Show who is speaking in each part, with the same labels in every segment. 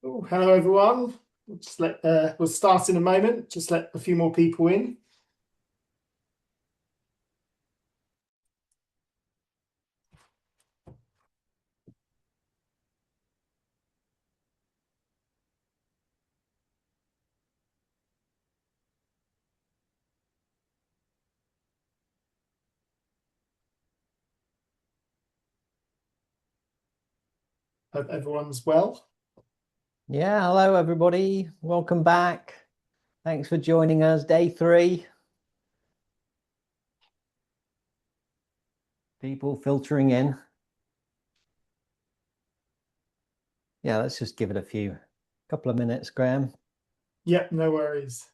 Speaker 1: Oh, hello everyone. We'll start in a moment. Just let a few more people in. Hope everyone's well.
Speaker 2: Yeah, hello everybody. Welcome back. Thanks for joining us. Day 3. People filtering in. Yeah, let's just give it a couple of minutes, Graham.
Speaker 1: Yep, no worries.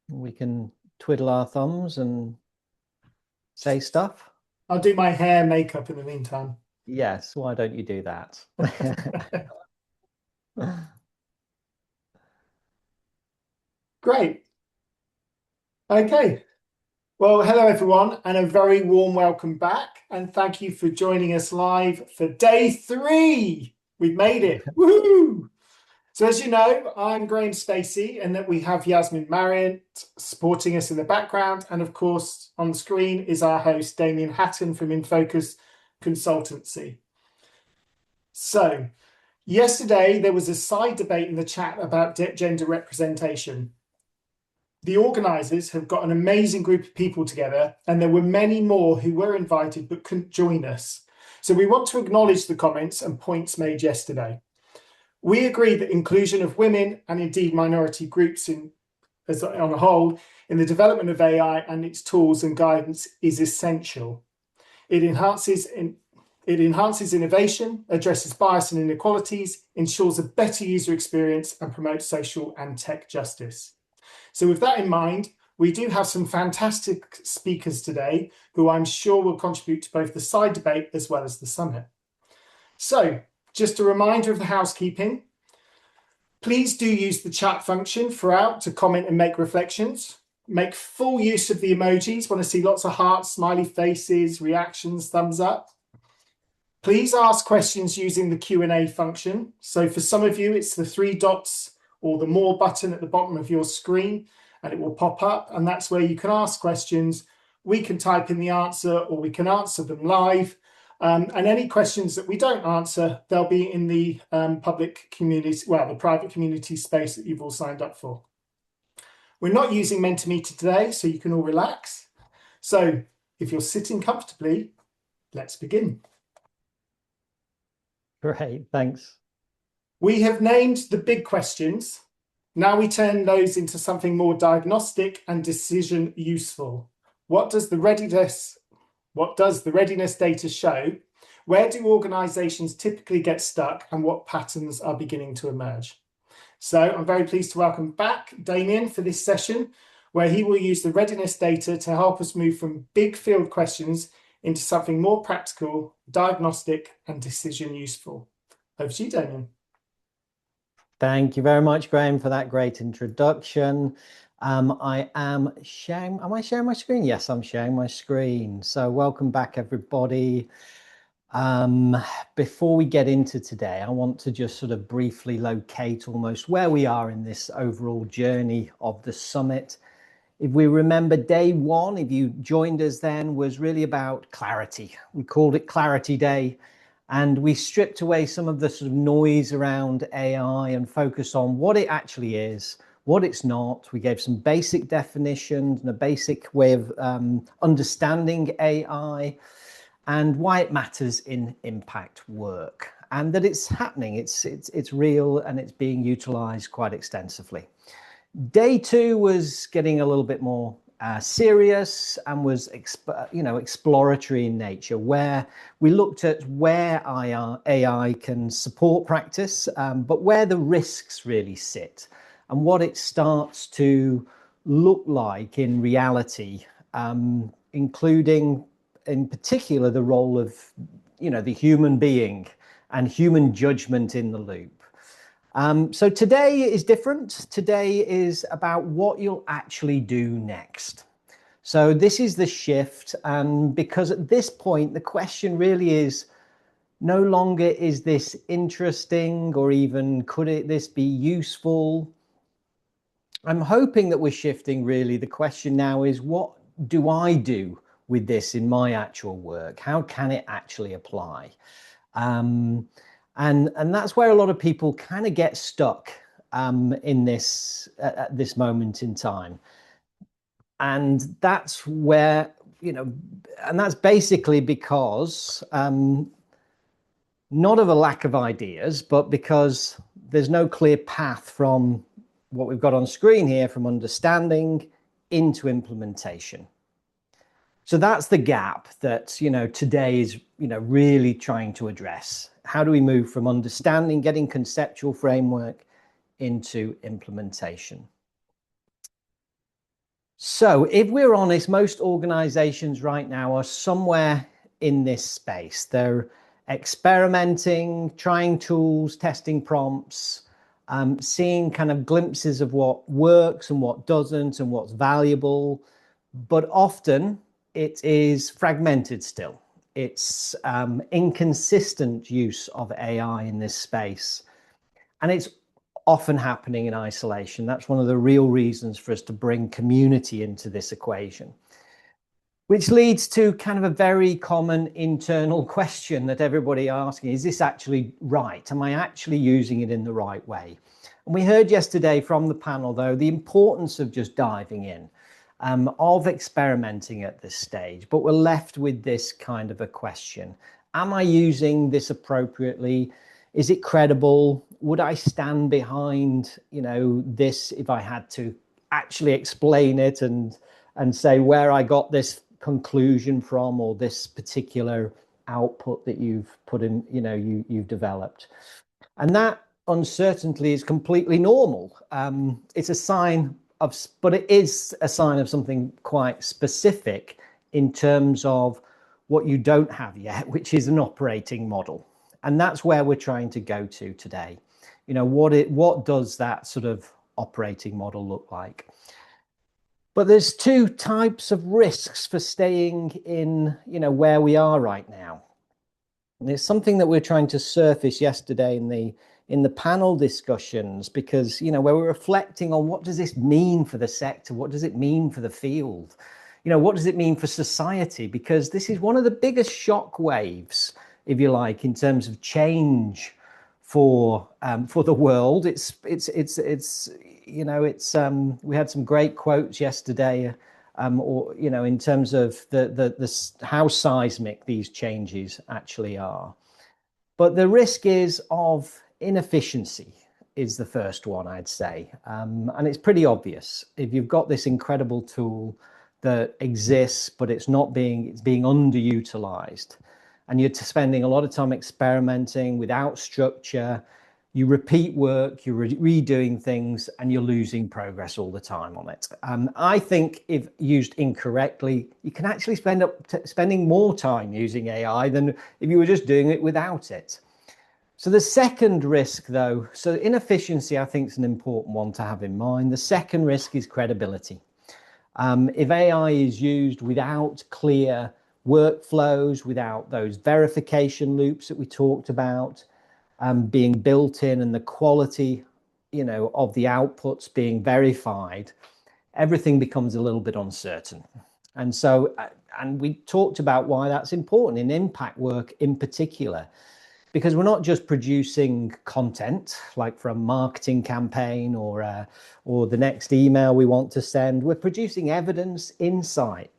Speaker 2: We can twiddle our thumbs and say stuff.
Speaker 1: I'll do my hair makeup in the meantime.
Speaker 2: Yes, why don't you do that?
Speaker 1: Great. Okay. Well, hello everyone, and a very warm welcome back. And thank you for joining us live for day 3. We've made it. Woohoo! So as you know, I'm Graham Stacey, and that we have Yasmin Marriott supporting us in the background. And of course, on the screen is our host, Damien Hatton from InFocus Consultancy. So yesterday, there was a side debate in the chat about gender representation. The organisers have got an amazing group of people together, and there were many more who were invited but couldn't join us. So we want to acknowledge the comments and points made yesterday. We agree that inclusion of women and indeed minority groups on a whole in the development of AI and its tools and guidance is essential. It enhances innovation, addresses bias and inequalities, ensures a better user experience, and promotes social and tech justice. So with that in mind, we do have some fantastic speakers today who I'm sure will contribute to both the side debate as well as the summit. So just a reminder of the housekeeping. Please do use the chat function throughout to comment and make reflections. Make full use of the emojis. Want to see lots of hearts, smiley faces, reactions, thumbs up. Please ask questions using the Q&A function. So for some of you, it's the 3 dots or the more button at the bottom of your screen, and it will pop up. And that's where you can ask questions. We can type in the answer, or we can answer them live. And any questions that we don't answer, they'll be in the public community, well, the private community space that you've all signed up for. We're not using Mentimeter today, so you can all relax. So if you're sitting comfortably, let's begin.
Speaker 2: Great, thanks.
Speaker 1: We have named the big questions. Now we turn those into something more diagnostic and decision useful. What does the readiness data show? Where do organisations typically get stuck, and what patterns are beginning to emerge? So I'm very pleased to welcome back Damien for this session, where he will use the readiness data to help us move from big field questions into something more practical, diagnostic, and decision useful. Over to you, Damien.
Speaker 2: Thank you very much, Graham, for that great introduction. Am I sharing my screen? Yes, I'm sharing my screen. So welcome back, everybody. Before we get into today, I want to just sort of briefly locate almost where we are in this overall journey of the summit. If we remember, day 1, if you joined us then, was really about clarity. We called it Clarity Day, and we stripped away some of the sort of noise around AI and focused on what it actually is, what it's not. We gave some basic definitions and a basic way of understanding AI and why it matters in impact work, and that it's happening, it's real, and it's being utilized quite extensively. Day 2 was getting a little bit more serious and was exploratory in nature, where we looked at where AI can support practice, but where the risks really sit and what it starts to look like in reality, including in particular the role of the human being and human judgment in the loop. So today is different. Today is about what you'll actually do next. So this is the shift, and because at this point the question really is, No longer is this interesting, or even this be useful. I'm hoping that we're shifting. Really, the question now is, what do I do with this in my actual work? How can it actually apply? And that's where a lot of people kind of get stuck in this at this moment in time. And that's where, and that's basically because not of a lack of ideas, but because there's no clear path from what we've got on screen here, from understanding into implementation. So that's the gap that, today is, really trying to address. How do we move from understanding, getting conceptual framework, into implementation? So if we're honest, most organizations right now are somewhere in this space. They're experimenting, trying tools, testing prompts, seeing kind of glimpses of what works and what doesn't and what's valuable. But often it is fragmented still. It's inconsistent use of AI in this space. And it's often happening in isolation. That's one of the real reasons for us to bring community into this equation, which leads to kind of a very common internal question that everybody asking: is this actually right? Am I actually using it in the right way? And we heard yesterday from the panel, though, the importance of just diving in, of experimenting at this stage, but we're left with this kind of a question. Am I using this appropriately? Is it credible? Would I stand behind, this if I had to actually explain it and say where I got this conclusion from, or this particular output that you've put in, you've developed? And that uncertainty is completely normal. It's a sign of, but it is a sign of something quite specific in terms of what you don't have yet, which is an operating model. And that's where we're trying to go to today. What does that sort of operating model look like? But there's two types of risks for staying in, where we are right now. And it's something that we're trying to surface yesterday in the panel discussions, because, where we're reflecting on what does this mean for the sector? What does it mean for the field? What does it mean for society? Because this is one of the biggest shock waves, if you like, in terms of change for the world. We had some great quotes yesterday, in terms of the how seismic these changes actually are. But the risk is of inefficiency is the first one, I'd say, and it's pretty obvious. If you've got this incredible tool that exists, but it's being underutilized, and you're spending a lot of time experimenting without structure, you repeat work, you're redoing things, and you're losing progress all the time on it. I think if used incorrectly, you can actually spending more time using AI than if you were just doing it without it. So the second risk, though, so inefficiency, I think, is an important one to have in mind. The second risk is credibility. If AI is used without clear workflows, without those verification loops that we talked about being built in, and the quality, of the outputs being verified, everything becomes a little bit uncertain. And so, and we talked about why that's important in impact work in particular, because we're not just producing content like for a marketing campaign or the next email we want to send. We're producing evidence, insight,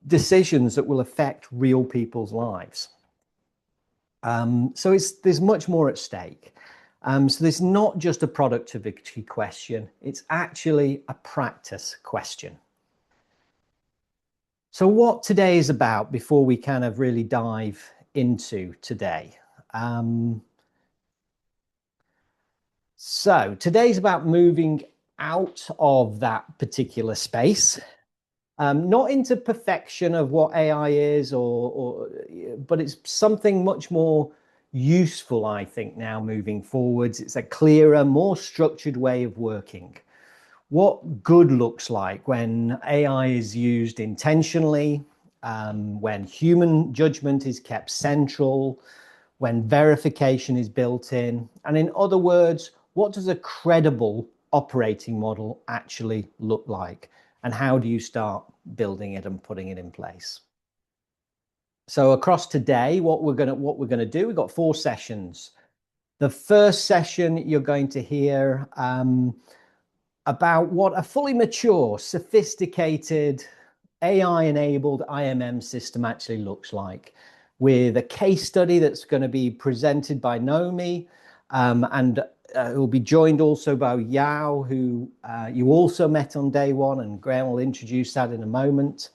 Speaker 2: decisions that will affect real people's lives. So there's much more at stake. So there's not just a productivity question, it's actually a practice question. So what today is about, before we kind of really dive into today. So today's about moving out of that particular space, not into perfection of what AI is, but it's something much more useful, I think, now moving forwards. It's a clearer, more structured way of working. What good looks like when AI is used intentionally, when human judgment is kept central, when verification is built in. And in other words, what does a credible operating model actually look like? And how do you start building it and putting it in place? So across today, what we're going to do, we've got 4 sessions. The first session, you're going to hear about what a fully mature, sophisticated, AI-enabled IMM system actually looks like, with a case study that's going to be presented by Naomi, and it will be joined also by Yao, who you also met on day 1, and Graham will introduce that in a moment.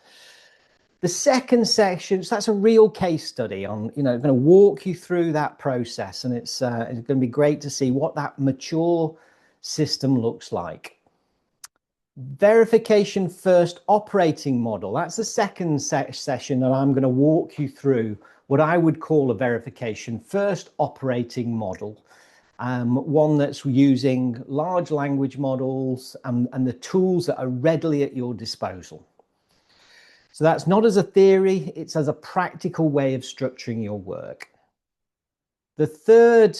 Speaker 2: The second section, so that's a real case study on, going to walk you through that process, and it's going to be great to see what that mature system looks like. Verification first operating model. That's the second session that I'm going to walk you through what I would call a verification first operating model. One that's using large language models and the tools that are readily at your disposal. So that's not as a theory, it's as a practical way of structuring your work. The third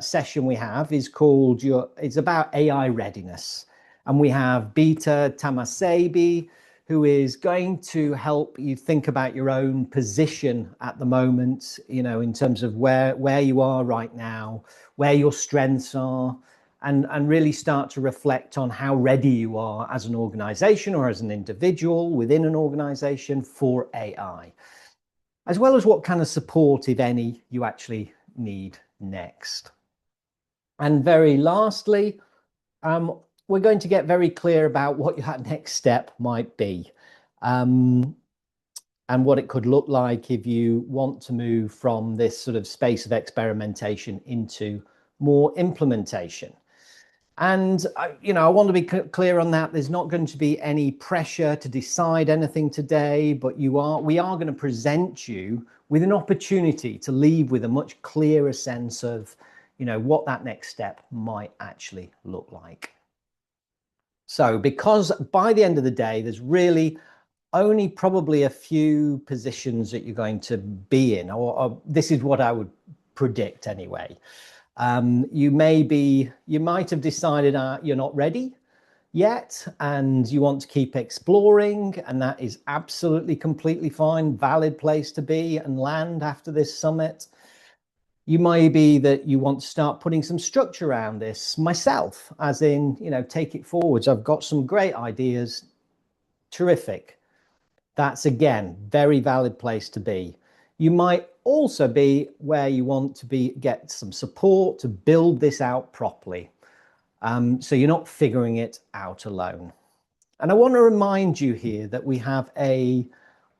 Speaker 2: session we have is called it's about AI readiness. And we have Bita Tamasebi, who is going to help you think about your own position at the moment, in terms of where you are right now, where your strengths are, and really start to reflect on how ready you are as an organization or as an individual within an organization for AI, as well as what kind of support, if any, you actually need next. And very lastly, we're going to get very clear about what your next step might be, and what it could look like if you want to move from this sort of space of experimentation into more implementation. And I want to be clear on that. There's not going to be any pressure to decide anything today, but we are going to present you with an opportunity to leave with a much clearer sense of, what that next step might actually look like. So, because by the end of the day, there's really only probably a few positions that you're going to be in, or this is what I would predict anyway. You might have decided you're not ready yet, and you want to keep exploring, and that is absolutely completely fine, valid place to be and land after this summit. You may be that you want to start putting some structure around this myself, as in, take it forwards. I've got some great ideas. Terrific. That's, again, very valid place to be. You might also be where you want to get some support to build this out properly. So you're not figuring it out alone. And I want to remind you here that we have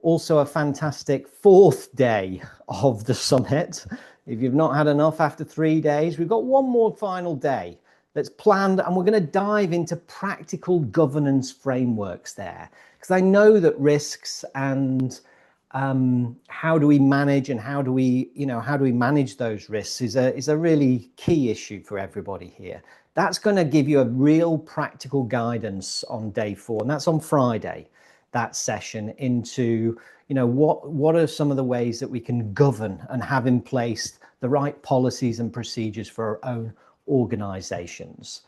Speaker 2: also a fantastic 4th day of the summit. If you've not had enough after 3 days, we've got one more final day that's planned, and we're going to dive into practical governance frameworks there, because I know that risks and how do we manage and how do we manage those risks is a really key issue for everybody here. That's going to give you a real practical guidance on day 4, and that's on Friday, that session into, what are some of the ways that we can govern and have in place the right policies and procedures for our own organizations.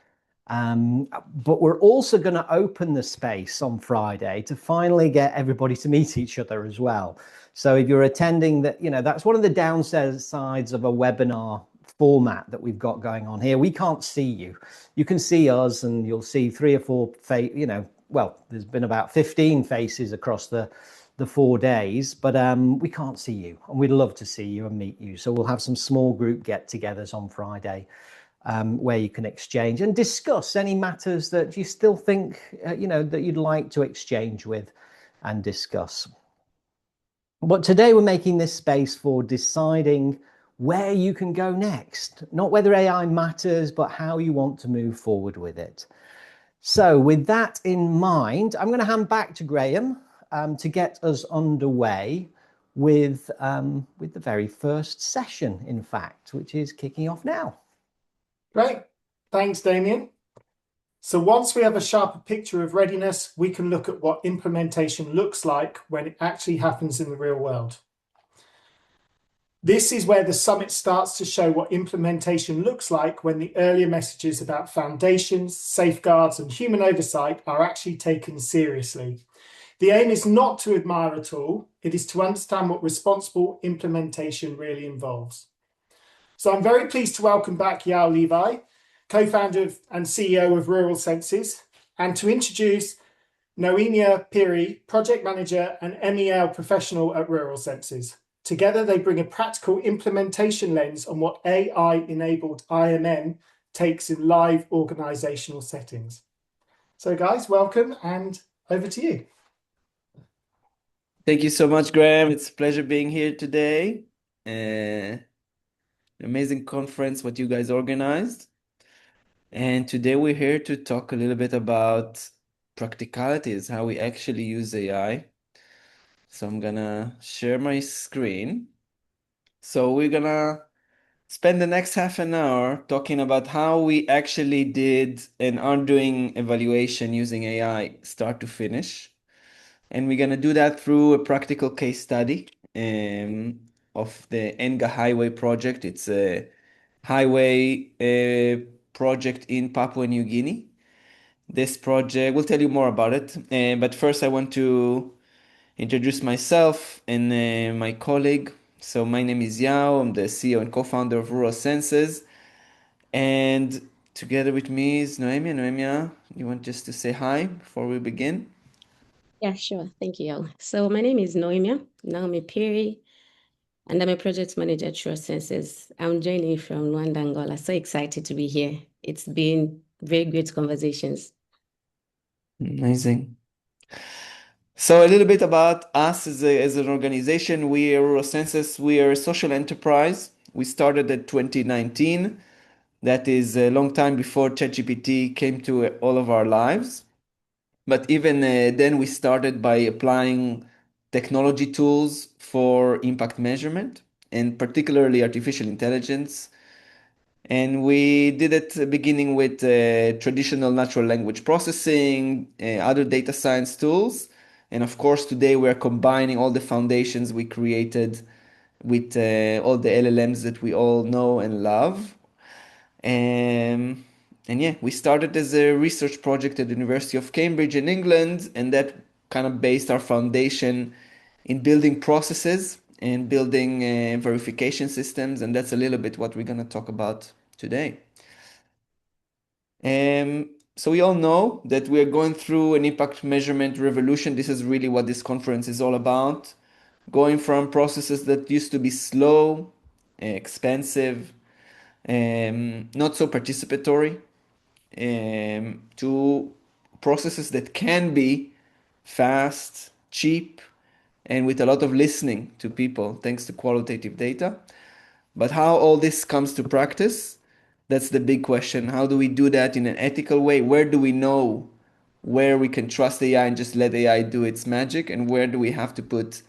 Speaker 2: But we're also going to open the space on Friday to finally get everybody to meet each other as well. So if you're attending that, that's one of the downsides of a webinar format that we've got going on here. We can't see you. You can see us, and you'll see 3 or 4 there's been about 15 faces across the 4 days, but we can't see you, and we'd love to see you and meet you. So we'll have some small group get-togethers on Friday, where you can exchange and discuss any matters that you still think, that you'd like to exchange with and discuss. But today we're making this space for deciding where you can go next, not whether AI matters, but how you want to move forward with it. So with that in mind, I'm going to hand back to Graham to get us underway with the very first session, in fact, which is kicking off now.
Speaker 1: Great. Thanks, Damien. So once we have a sharper picture of readiness, we can look at what implementation looks like when it actually happens in the real world. This is where the summit starts to show what implementation looks like when the earlier messages about foundations, safeguards, and human oversight are actually taken seriously. The aim is not to admire at all, it is to understand what responsible implementation really involves. So I'm very pleased to welcome back Yao Levi, co-founder and CEO of Rural Senses, and to introduce Noemia Piri, project manager and MEL professional at Rural Senses. Together, they bring a practical implementation lens on what AI-enabled IMM takes in live organizational settings. So guys, welcome and over to you.
Speaker 3: Thank you so much, Graham. It's a pleasure being here today. Amazing conference, what you guys organized. And today we're here to talk a little bit about practicalities, how we actually use AI. So I'm gonna share my screen. So we're gonna spend the next half an hour talking about how we actually did and are doing evaluation using AI start to finish. And we're gonna do that through a practical case study of the Enga Highway project. It's a highway project in Papua New Guinea. This project, we'll tell you more about it. But first I want to introduce myself and my colleague. So my name is Yao. I'm the CEO and co-founder of Rural Senses. And together with me is Noemia. Noemia, you want just to say hi before we begin?
Speaker 4: Yeah, sure. Thank you, Yao. So my name is Noemia Naomi Piri, and I'm a project manager at Rural Senses. I'm joining from Luanda, Angola. So excited to be here. It's been very great conversations.
Speaker 3: Amazing. So a little bit about us as an organization. We are Rural Senses. We are a social enterprise. We started in 2019. That is a long time before ChatGPT came to all of our lives. But even then, we started by applying technology tools for impact measurement, and particularly artificial intelligence. And we did it beginning with traditional natural language processing, other data science tools. And of course, today we are combining all the foundations we created with all the LLMs that we all know and love. And yeah, we started as a research project at the University of Cambridge in England, and that kind of based our foundation in building processes and building verification systems, and that's a little bit what we're going to talk about today. So we all know that we are going through an impact measurement revolution. This is really what this conference is all about. Going from processes that used to be slow, expensive, not so participatory, to processes that can be fast, cheap, and with a lot of listening to people, thanks to qualitative data. But how all this comes to practice, that's the big question. How do we do that in an ethical way? Where do we know where we can trust AI and just let AI do its magic? And where do we have to put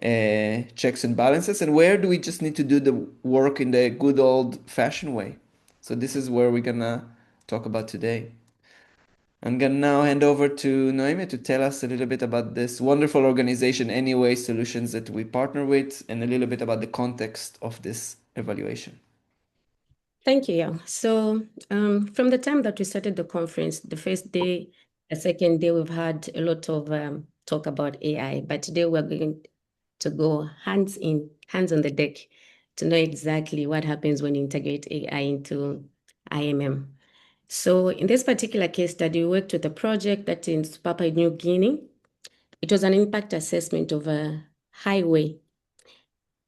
Speaker 3: checks and balances? And where do we just need to do the work in the good old fashioned way? So this is where we're gonna talk about today. I'm gonna now hand over to Noemi to tell us a little bit about this wonderful organization, Anyway Solutions, that we partner with, and a little bit about the context of this evaluation.
Speaker 4: Thank you, Yao. So from the time that we started the conference, the first day, the second day, we've had a lot of talk about AI, but today we're going to go hands on the deck to know exactly what happens when you integrate AI into IMM. So in this particular case study, we worked with a project that in Papua New Guinea. It was an impact assessment of a highway.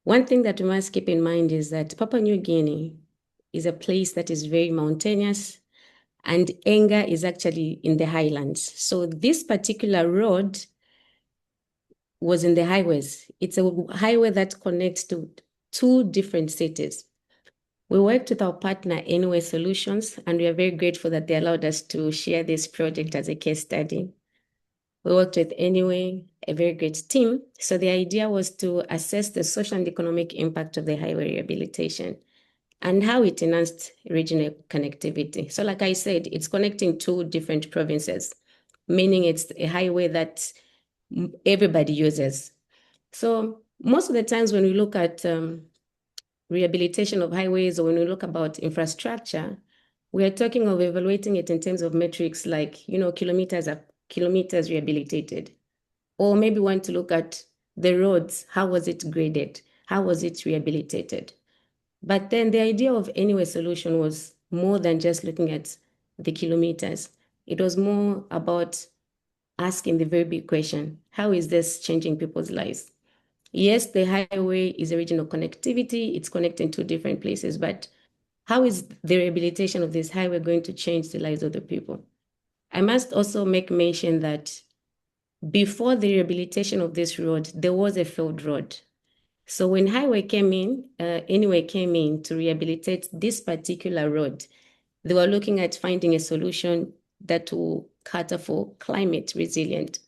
Speaker 4: One thing that we must keep in mind is that Papua New Guinea is a place that is very mountainous, and Enga is actually in the highlands. So this particular road was in the highways. It's a highway that connects to two different cities. We worked with our partner, Anyway Solutions, and we are very grateful that they allowed us to share this project as a case study. We worked with Anyway, a very great team. So the idea was to assess the social and economic impact of the highway rehabilitation and how it enhanced regional connectivity. So like I said, it's connecting two different provinces, meaning it's a highway that everybody uses. So most of the times when we look at rehabilitation of highways, or when we look about infrastructure, we are talking of evaluating it in terms of metrics like, kilometers rehabilitated. Or maybe want to look at the roads, how was it graded? How was it rehabilitated? But then the idea of Anyway solution was more than just looking at the kilometers. It was more about asking the very big question, how is this changing people's lives? Yes, the highway is a regional connectivity. It's connecting two different places, but how is the rehabilitation of this highway going to change the lives of the people? I must also make mention that before the rehabilitation of this road, there was a failed road. So when Anyway came in to rehabilitate this particular road, they were looking at finding a solution that will cater for climate resilient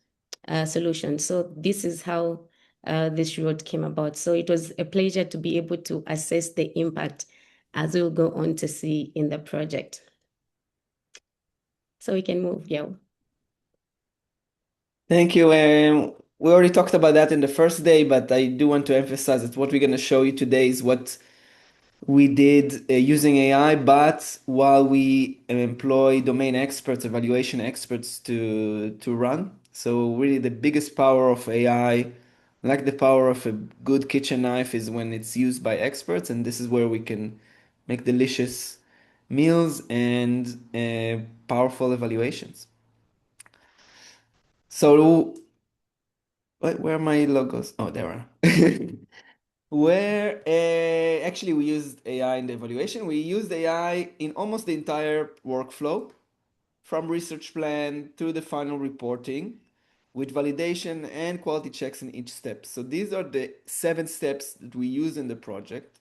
Speaker 4: solution. So this is how this road came about. So it was a pleasure to be able to assess the impact as we'll go on to see in the project. So we can move, yeah.
Speaker 3: Thank you. We already talked about that in the first day, but I do want to emphasize that what we're going to show you today is what we did using AI, but while we employ domain experts, evaluation experts to run. So really the biggest power of AI, like the power of a good kitchen knife, is when it's used by experts, and this is where we can make delicious meals and powerful evaluations. So where are my logos? Oh, there are. Where actually we used AI in the evaluation. We used AI in almost the entire workflow, from research plan to the final reporting, with validation and quality checks in each step. So these are the 7 steps that we use in the project: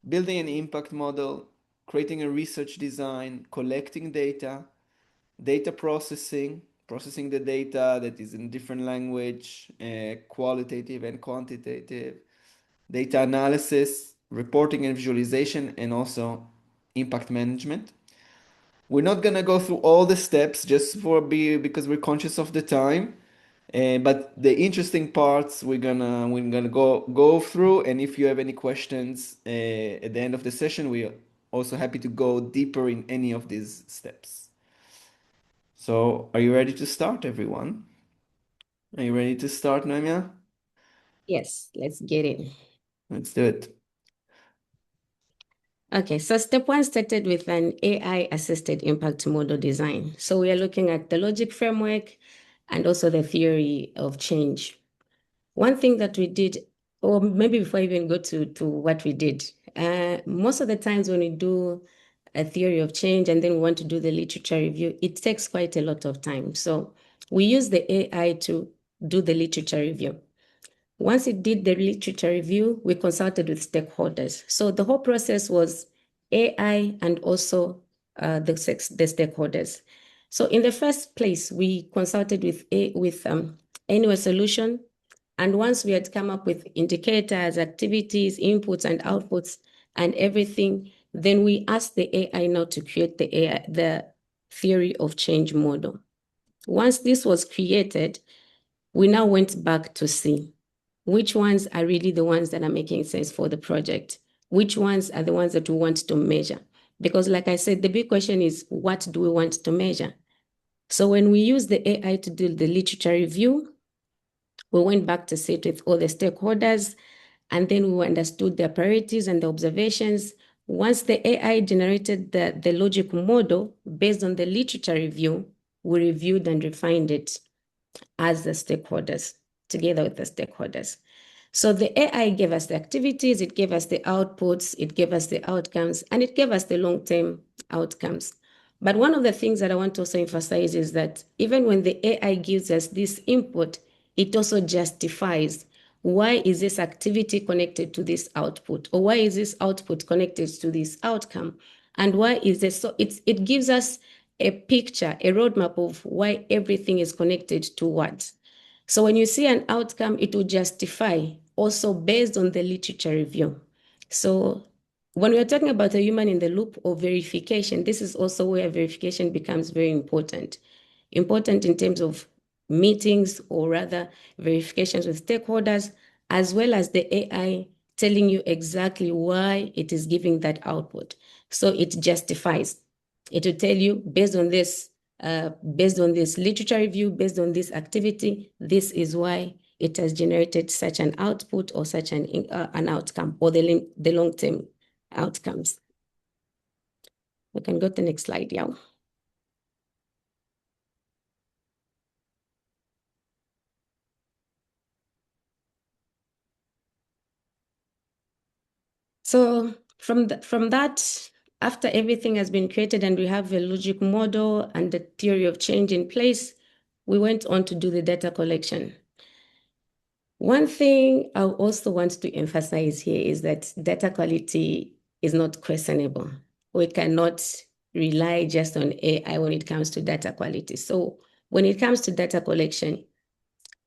Speaker 3: building an impact model, creating a research design, collecting data, data processing the data that is in different language, qualitative and quantitative, data analysis, reporting and visualization, and also impact management. We're not gonna go through all the steps because we're conscious of the time. But the interesting parts we're gonna go through, and if you have any questions at the end of the session, we're also happy to go deeper in any of these steps. So, are you ready to start, everyone? Are you ready to start, Noemia?
Speaker 4: Yes, let's get it.
Speaker 3: Let's do it.
Speaker 4: Okay, so step 1 started with an AI-assisted impact model design. So we are looking at the logic framework and also the theory of change. One thing that we did, or maybe before I even go to what we did, most of the times when we do a theory of change and then we want to do the literature review, it takes quite a lot of time. So we use the AI to do the literature review. Once it did the literature review, we consulted with stakeholders. So the whole process was AI and also the stakeholders. So in the first place, we consulted with Anyway solution. And once we had come up with indicators, activities, inputs and outputs and everything, then we asked the AI now to create the theory of change model. Once this was created, we now went back to see which ones are really the ones that are making sense for the project, which ones are the ones that we want to measure. Because like I said, the big question is, what do we want to measure? So when we use the AI to do the literature review, we went back to sit with all the stakeholders, and then we understood their priorities and the observations. Once the AI generated the logic model based on the literature review, we reviewed and refined it as the stakeholders, together with the stakeholders. So the AI gave us the activities, it gave us the outputs, it gave us the outcomes, and it gave us the long-term outcomes. But one of the things that I want to also emphasize is that even when the AI gives us this input, it also justifies why is this activity connected to this output, or why is this output connected to this outcome, and why is this? So it gives us a picture, a roadmap of why everything is connected to what. So when you see an outcome, it will justify also based on the literature review. So when we're talking about a human in the loop or verification, this is also where verification becomes very important. Important in terms of meetings, or rather verifications with stakeholders, as well as the AI telling you exactly why it is giving that output. So it justifies. It will tell you based on this literature review, based on this activity, this is why it has generated such an output or such an outcome, or the long-term outcomes. We can go to the next slide, yeah. So from that, after everything has been created and we have a logic model and the theory of change in place, we went on to do the data collection. One thing I also want to emphasize here is that data quality is not questionable. We cannot rely just on AI when it comes to data quality. So when it comes to data collection,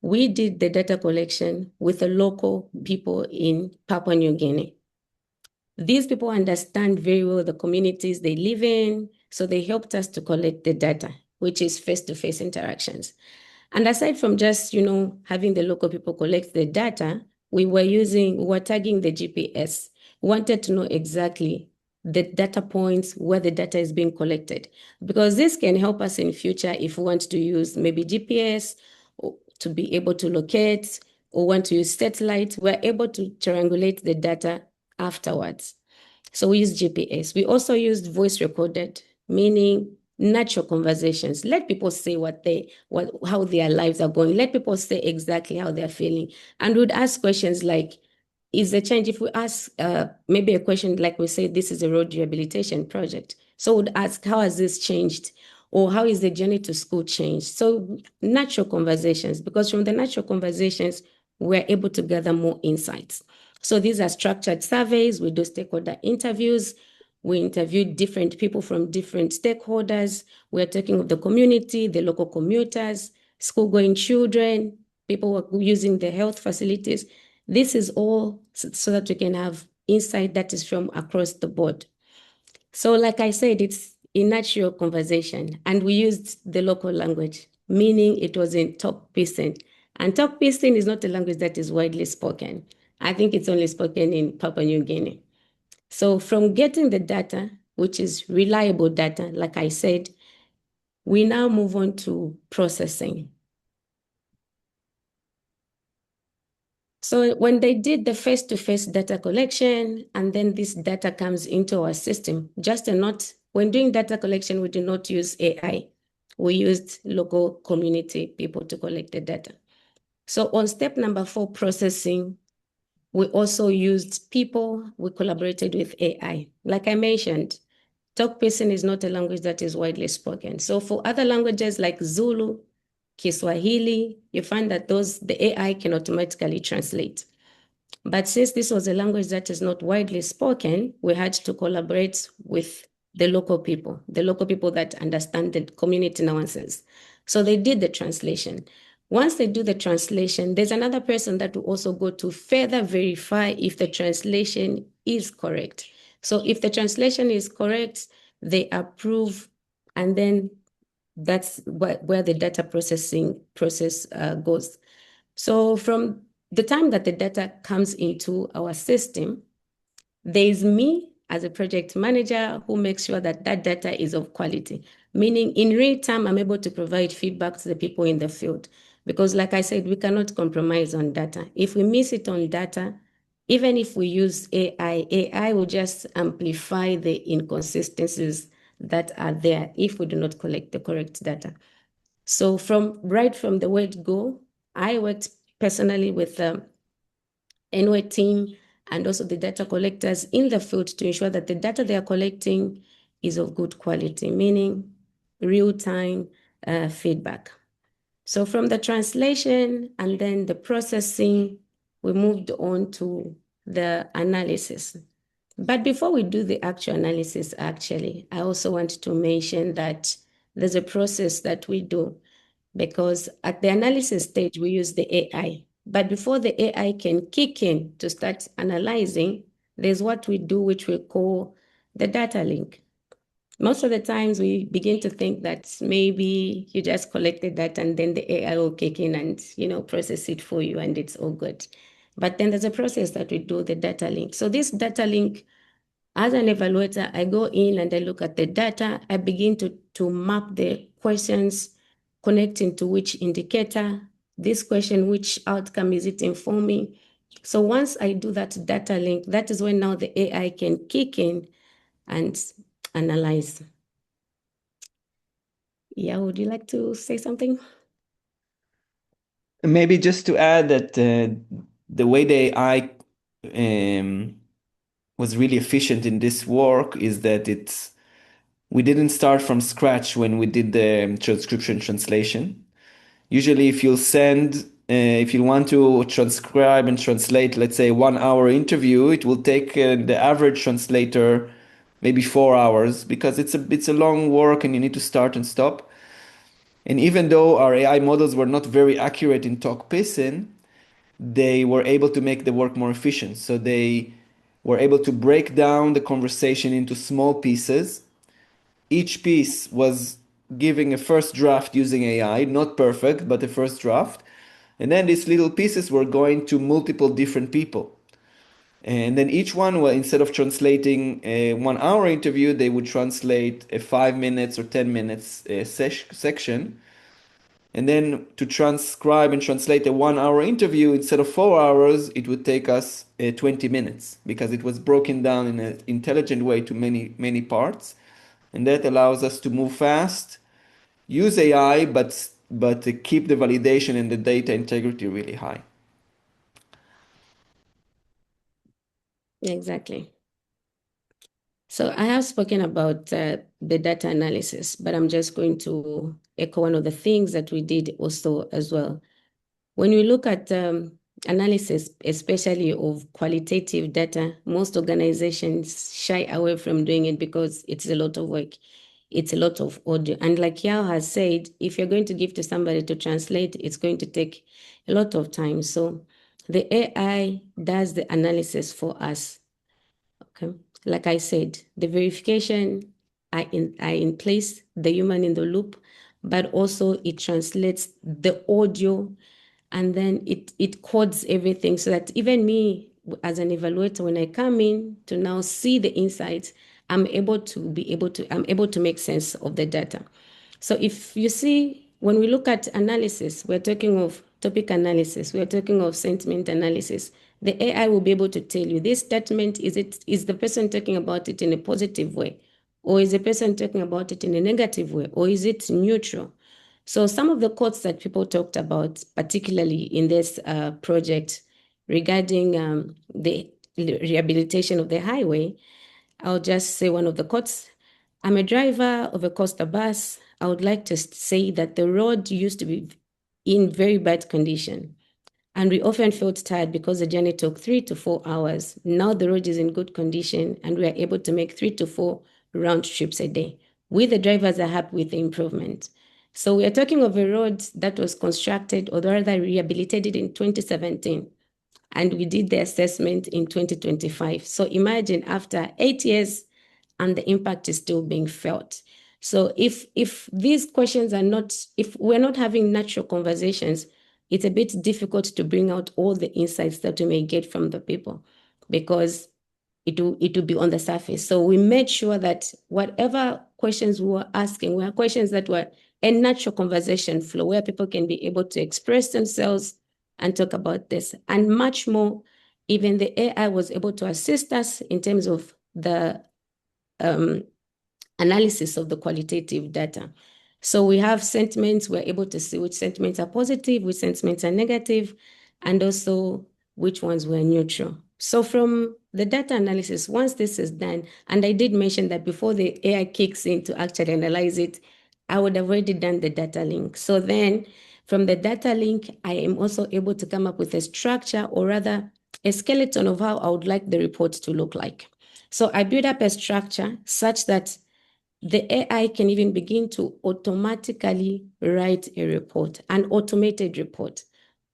Speaker 4: we did the data collection with the local people in Papua New Guinea. These people understand very well the communities they live in, so they helped us to collect the data, which is face-to-face interactions. And aside from just, having the local people collect the data, we were tagging the GPS. We wanted to know exactly the data points where the data is being collected, because this can help us in future if we want to use maybe GPS to be able to locate, or want to use satellite. We're able to triangulate the data afterwards. So we use GPS. We also used voice recorded, meaning natural conversations. Let people say how their lives are going. Let people say exactly how they're feeling. And we'd ask questions like, is the change, if we ask maybe a question like we say, this is a road rehabilitation project. So we'd ask, how has this changed? Or how is the journey to school changed? So natural conversations, because from the natural conversations, we're able to gather more insights. So these are structured surveys. We do stakeholder interviews. We interview different people from different stakeholders. We're talking of the community, the local commuters, school-going children, people using the health facilities. This is all so that we can have insight that is from across the board. So like I said, it's a natural conversation, and we used the local language, meaning it was in Tok Pisin. And Tok Pisin is not a language that is widely spoken. I think it's only spoken in Papua New Guinea. So from getting the data, which is reliable data, like I said, we now move on to processing. So when they did the face-to-face data collection, and then this data comes into our system, just a note, when doing data collection, we did not use AI. We used local community people to collect the data. So on step number 4, processing, we also used people. We collaborated with AI. Like I mentioned, Tok Pisin is not a language that is widely spoken. So for other languages like Zulu, Kiswahili, you find that the AI can automatically translate. But since this was a language that is not widely spoken, we had to collaborate with the local people that understand the community nuances. So they did the translation. Once they do the translation, there's another person that will also go to further verify if the translation is correct. So if the translation is correct, they approve, and then that's where the data processing process goes. So from the time that the data comes into our system, there is me as a project manager who makes sure that that data is of quality, meaning in real time, I'm able to provide feedback to the people in the field. Because like I said, we cannot compromise on data. If we miss it on data, even if we use AI will just amplify the inconsistencies that are there if we do not collect the correct data. So right from the word go, I worked personally with the NWA team and also the data collectors in the field to ensure that the data they are collecting is of good quality, meaning real-time feedback. So from the translation and then the processing, we moved on to the analysis. But before we do the actual analysis, I also want to mention that there's a process that we do, because at the analysis stage, we use the AI. But before the AI can kick in to start analyzing, there's what we do, which we call the data link. Most of the times we begin to think that maybe you just collect the data and then the AI will kick in and, process it for you and it's all good. But then there's a process that we do, the data link. So this data link, as an evaluator, I go in and I look at the data. I begin to map the questions connecting to which indicator, this question, which outcome is it informing? So once I do that data link, that is when now the AI can kick in and analyze. Yeah, would you like to say something?
Speaker 3: Maybe just to add that the way the AI was really efficient in this work is that we didn't start from scratch when we did the transcription translation. Usually, if you want to transcribe and translate, let's say 1 hour interview, it will take the average translator maybe 4 hours because it's a long work and you need to start and stop. And even though our AI models were not very accurate in talk pacing, they were able to make the work more efficient. So they were able to break down the conversation into small pieces. Each piece was giving a first draft using AI, not perfect, but a first draft. And then these little pieces were going to multiple different people. And then each one, well, instead of translating a 1 hour interview, they would translate a 5 minutes or 10 minutes section. And then to transcribe and translate a 1 hour interview, instead of 4 hours, it would take us 20 minutes because it was broken down in an intelligent way to many parts. And that allows us to move fast, use AI, but to keep the validation and the data integrity really high.
Speaker 4: Exactly. So I have spoken about the data analysis, but I'm just going to echo one of the things that we did also as well. When we look at analysis, especially of qualitative data, most organizations shy away from doing it because it's a lot of work. It's a lot of audio. And like Yao has said, if you're going to give to somebody to translate, it's going to take a lot of time. So the AI does the analysis for us. Okay. Like I said, the verification are in place, the human in the loop, but also it translates the audio and then it codes everything so that even me as an evaluator, when I come in to now see the insights, I'm able to make sense of the data. So if you see, when we look at analysis, we're talking of topic analysis, we're talking of sentiment analysis. The AI will be able to tell you this statement, is the person talking about it in a positive way? Or is the person talking about it in a negative way? Or is it neutral? So some of the quotes that people talked about, particularly in this project regarding the rehabilitation of the highway, I'll just say one of the quotes. I'm a driver of a coaster bus. I would like to say that the road used to be in very bad condition. And we often felt tired because the journey took 3 to 4 hours. Now the road is in good condition and we are able to make 3 to 4 round trips a day. We, the drivers, are happy with the improvement. So we are talking of a road that was constructed or rather rehabilitated in 2017. And we did the assessment in 2025. So imagine after 8 years and the impact is still being felt. So if these questions are not, if we're not having natural conversations, it's a bit difficult to bring out all the insights that we may get from the people because it will be on the surface. So we made sure that whatever questions we were asking were questions that were a natural conversation flow where people can be able to express themselves and talk about this. And much more, even the AI was able to assist us in terms of the analysis of the qualitative data. So we have sentiments, we're able to see which sentiments are positive, which sentiments are negative, and also which ones were neutral. So from the data analysis, once this is done, and I did mention that before the AI kicks in to actually analyze it, I would have already done the data link. So then from the data link, I am also able to come up with a structure or rather a skeleton of how I would like the report to look like. So I build up a structure such that the AI can even begin to automatically write a report, an automated report.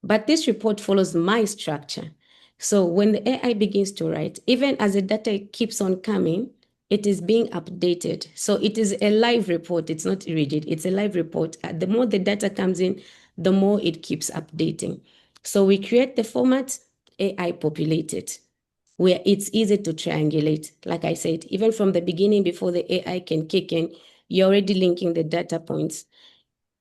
Speaker 4: But this report follows my structure. So when the AI begins to write, even as the data keeps on coming, it is being updated. So it is a live report. It's not rigid. It's a live report. The more the data comes in, the more it keeps updating. So we create the format AI populated, where it's easy to triangulate. Like I said, even from the beginning, before the AI can kick in, you're already linking the data points.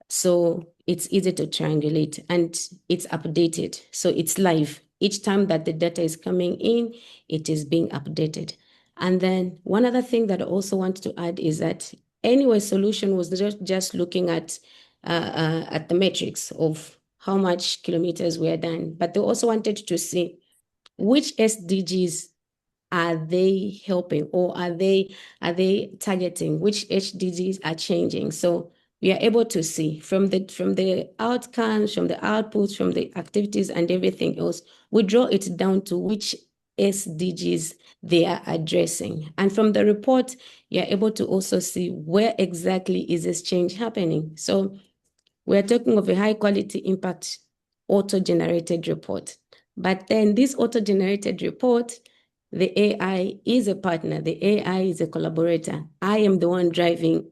Speaker 4: So it's easy to triangulate and it's updated. So it's live. Each time that the data is coming in, it is being updated. And then one other thing that I also want to add is that Anyway solution was just looking at the metrics of how much kilometers were done, but they also wanted to see which SDGs are they helping, or are they targeting, which SDGs are changing. So we are able to see from the outcomes, from the outputs, from the activities and everything else, we draw it down to which SDGs they are addressing. And from the report, you're able to also see where exactly is this change happening. So we're talking of a high quality impact auto-generated report. But then this auto-generated report, the AI is a partner, the AI is a collaborator. I am the one driving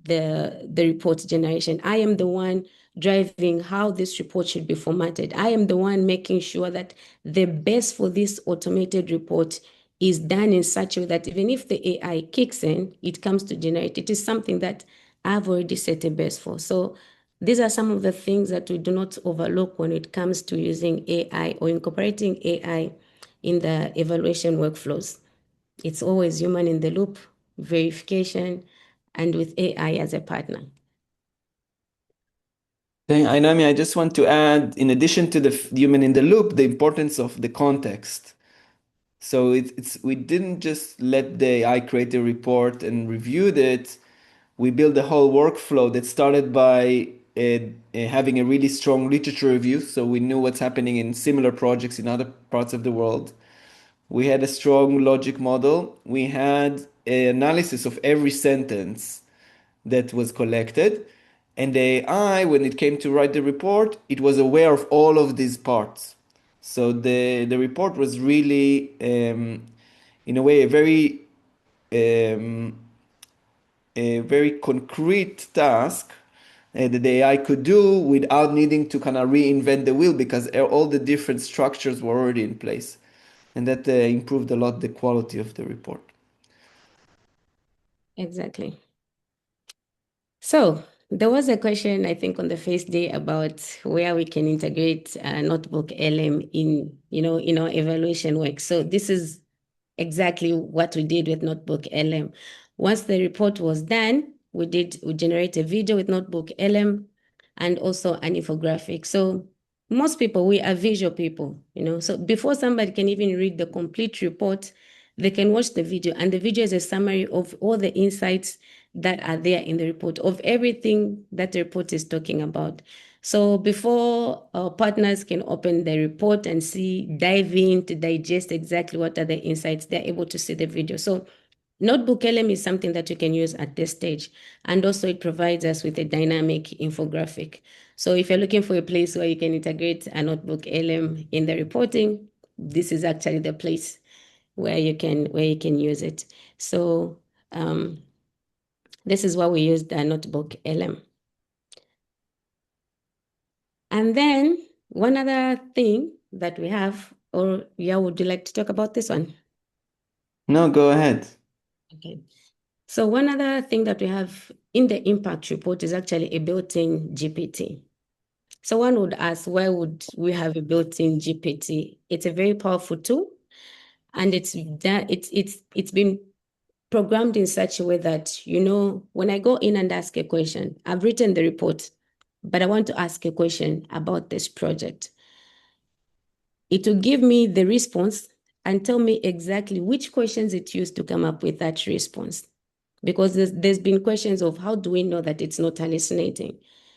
Speaker 4: the report generation. I am the one driving how this report should be formatted. I am the one making sure that the best for this automated report is done in such a way that even if the AI kicks in, it comes to generate. It is something that I've already set a base for. So these are some of the things that we do not overlook when it comes to using AI or incorporating AI in the evaluation workflows. It's always human in the loop, verification, and with AI as a partner.
Speaker 3: Ainami, I just want to add, in addition to the human in the loop, the importance of the context. So we didn't just let the AI create a report and reviewed it. We built a whole workflow that started by having a really strong literature review, so we knew what's happening in similar projects in other parts of the world. We had a strong logic model. We had an analysis of every sentence that was collected. And the AI, when it came to write the report, it was aware of all of these parts. So the report was really, in a way, a very concrete task that the AI could do without needing to kind of reinvent the wheel, because all the different structures were already in place. And that improved a lot the quality of the report.
Speaker 4: Exactly. So there was a question, I think, on the first day about where we can integrate Notebook-LM in our evaluation work. So this is exactly what we did with Notebook-LM. Once the report was done, we generate a video with Notebook-LM and also an infographic. So most people, we are visual people, so before somebody can even read the complete report, they can watch the video, and the video is a summary of all the insights that are there in the report, of everything that the report is talking about. So before our partners can open the report and dive in to digest exactly what are the insights, they're able to see the video. So Notebook-LM is something that you can use at this stage. And also it provides us with a dynamic infographic. So if you're looking for a place where you can integrate a Notebook-LM in the reporting, this is actually the place where you can use it. So this is why we use the Notebook-LM. And then one other thing that we have, or yeah, would you like to talk about this one?
Speaker 3: No, go ahead.
Speaker 4: Okay. So one other thing that we have in the impact report is actually a built-in GPT. So one would ask, why would we have a built-in GPT? It's a very powerful tool, and it's been programmed in such a way that, when I go in and ask a question, I've written the report, but I want to ask a question about this project. It will give me the response and tell me exactly which questions it used to come up with that response. Because there's been questions of how do we know that it's not hallucinating?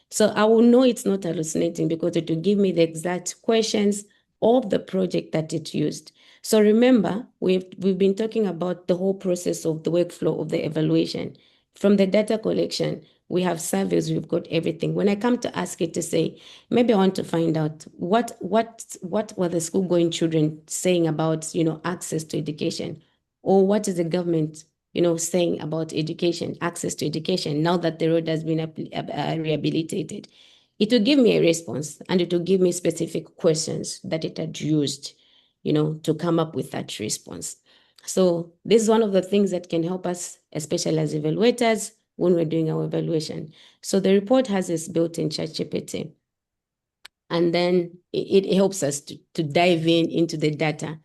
Speaker 4: So I will know it's not hallucinating because it will give me the exact questions of the project that it used. So remember, we've been talking about the whole process of the workflow of the evaluation. From the data collection, we have surveys, we've got everything. When I come to ask it to say, maybe I want to find out what were the school-going children saying about, access to education, or what is the government saying about education, access to education, now that the road has been rehabilitated. It will give me a response, and it will give me specific questions that it had used to come up with that response. So this is one of the things that can help us, especially as evaluators, when we're doing our evaluation. So the report has this built-in ChatGPT. And then it helps us to dive into the data.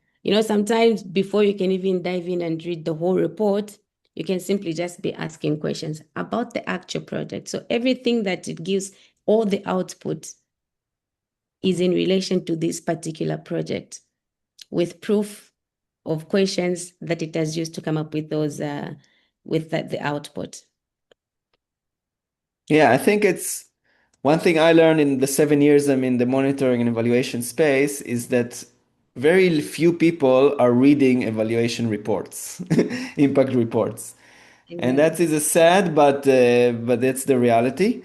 Speaker 4: Sometimes before you can even dive in and read the whole report, you can simply just be asking questions about the actual project. So everything that it gives, all the output is in relation to this particular project, with proof of questions that it has used to come up with those, the output.
Speaker 3: Yeah, I think it's one thing I learned in the 7 years I'm in the monitoring and evaluation space is that very few people are reading evaluation reports, impact reports. And that is a sad, but that's the reality.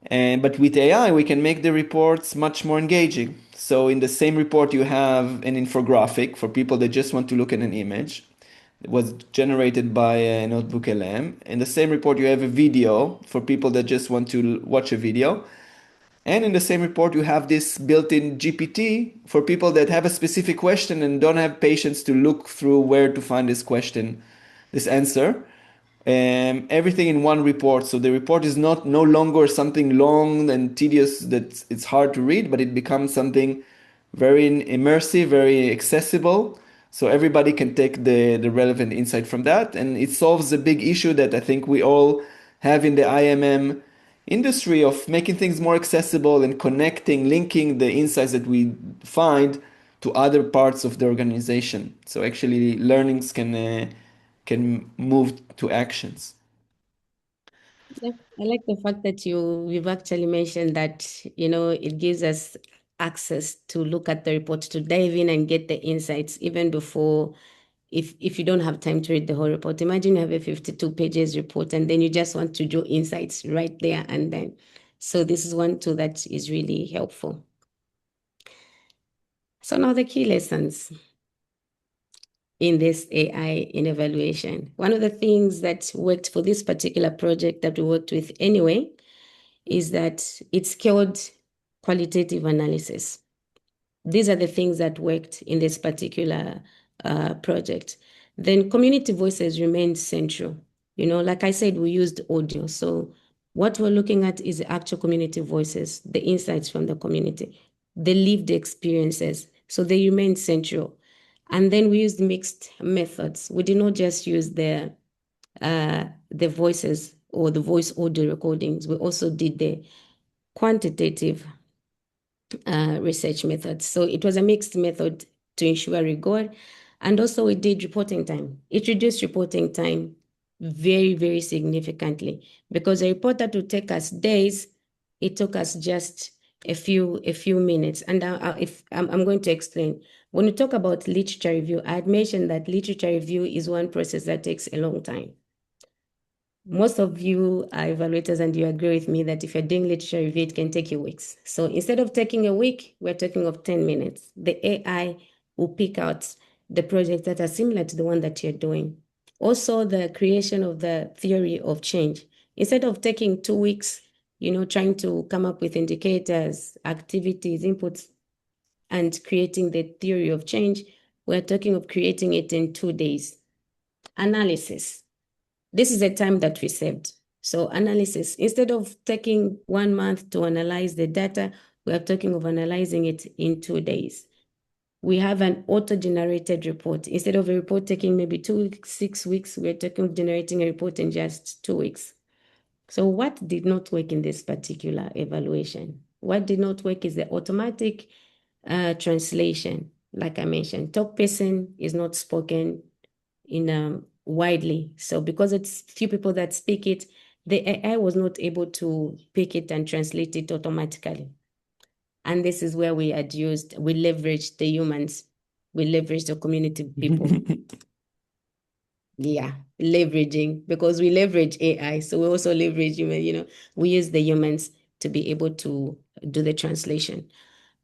Speaker 3: But with AI, we can make the reports much more engaging. So in the same report, you have an infographic for people that just want to look at an image. It was generated by NotebookLM. In the same report, you have a video for people that just want to watch a video. And in the same report, you have this built-in GPT for people that have a specific question and don't have patience to look through where to find this question, this answer. Everything in one report. So the report is no longer something long and tedious that it's hard to read, but it becomes something very immersive, very accessible. So everybody can take the relevant insight from that. And it solves a big issue that I think we all have in the IMM industry of making things more accessible and connecting, linking the insights that we find to other parts of the organization. So actually learnings can move to actions.
Speaker 4: Yeah, I like the fact that we've actually mentioned that, it gives us access to look at the report, to dive in and get the insights even before, if you don't have time to read the whole report. Imagine you have a 52 pages report and then you just want to draw insights right there and then. So this is one tool that is really helpful. So now the key lessons in this AI in evaluation. One of the things that worked for this particular project that we worked with anyway is that it scaled qualitative analysis. These are the things that worked in this particular project. Then community voices remained central. Like I said, we used audio. So what we're looking at is the actual community voices, the insights from the community, the lived experiences. So they remained central. And then we used mixed methods. We did not just use the voices or the voice audio recordings. We also did the quantitative research methods. So it was a mixed method to ensure rigor. And also we did reporting time. It reduced reporting time very, very significantly, because a report that would take us days, it took us just a few minutes. And if I'm going to explain. When we talk about literature review, I had mentioned that literature review is one process that takes a long time. Most of you are evaluators and you agree with me that if you're doing literature review, it can take you weeks. So instead of taking a week, we're talking of 10 minutes. The AI will pick out the projects that are similar to the one that you're doing. Also, the creation of the theory of change. Instead of taking 2 weeks, trying to come up with indicators, activities, inputs, and creating the theory of change, we're talking of creating it in 2 days. Analysis. This is the time that we saved. So analysis, instead of taking 1 month to analyze the data, we are talking of analyzing it in 2 days. We have an auto-generated report. Instead of a report taking maybe 2 weeks, 6 weeks, we're talking of generating a report in just 2 weeks. So what did not work in this particular evaluation? What did not work is the automatic translation. Like I mentioned, top person is not spoken in widely. So because it's few people that speak it, the AI was not able to pick it and translate it automatically. And this is where we leveraged the humans, we leveraged the community people. Yeah, leveraging, because we leverage AI. So we also leverage human, we use the humans to be able to do the translation.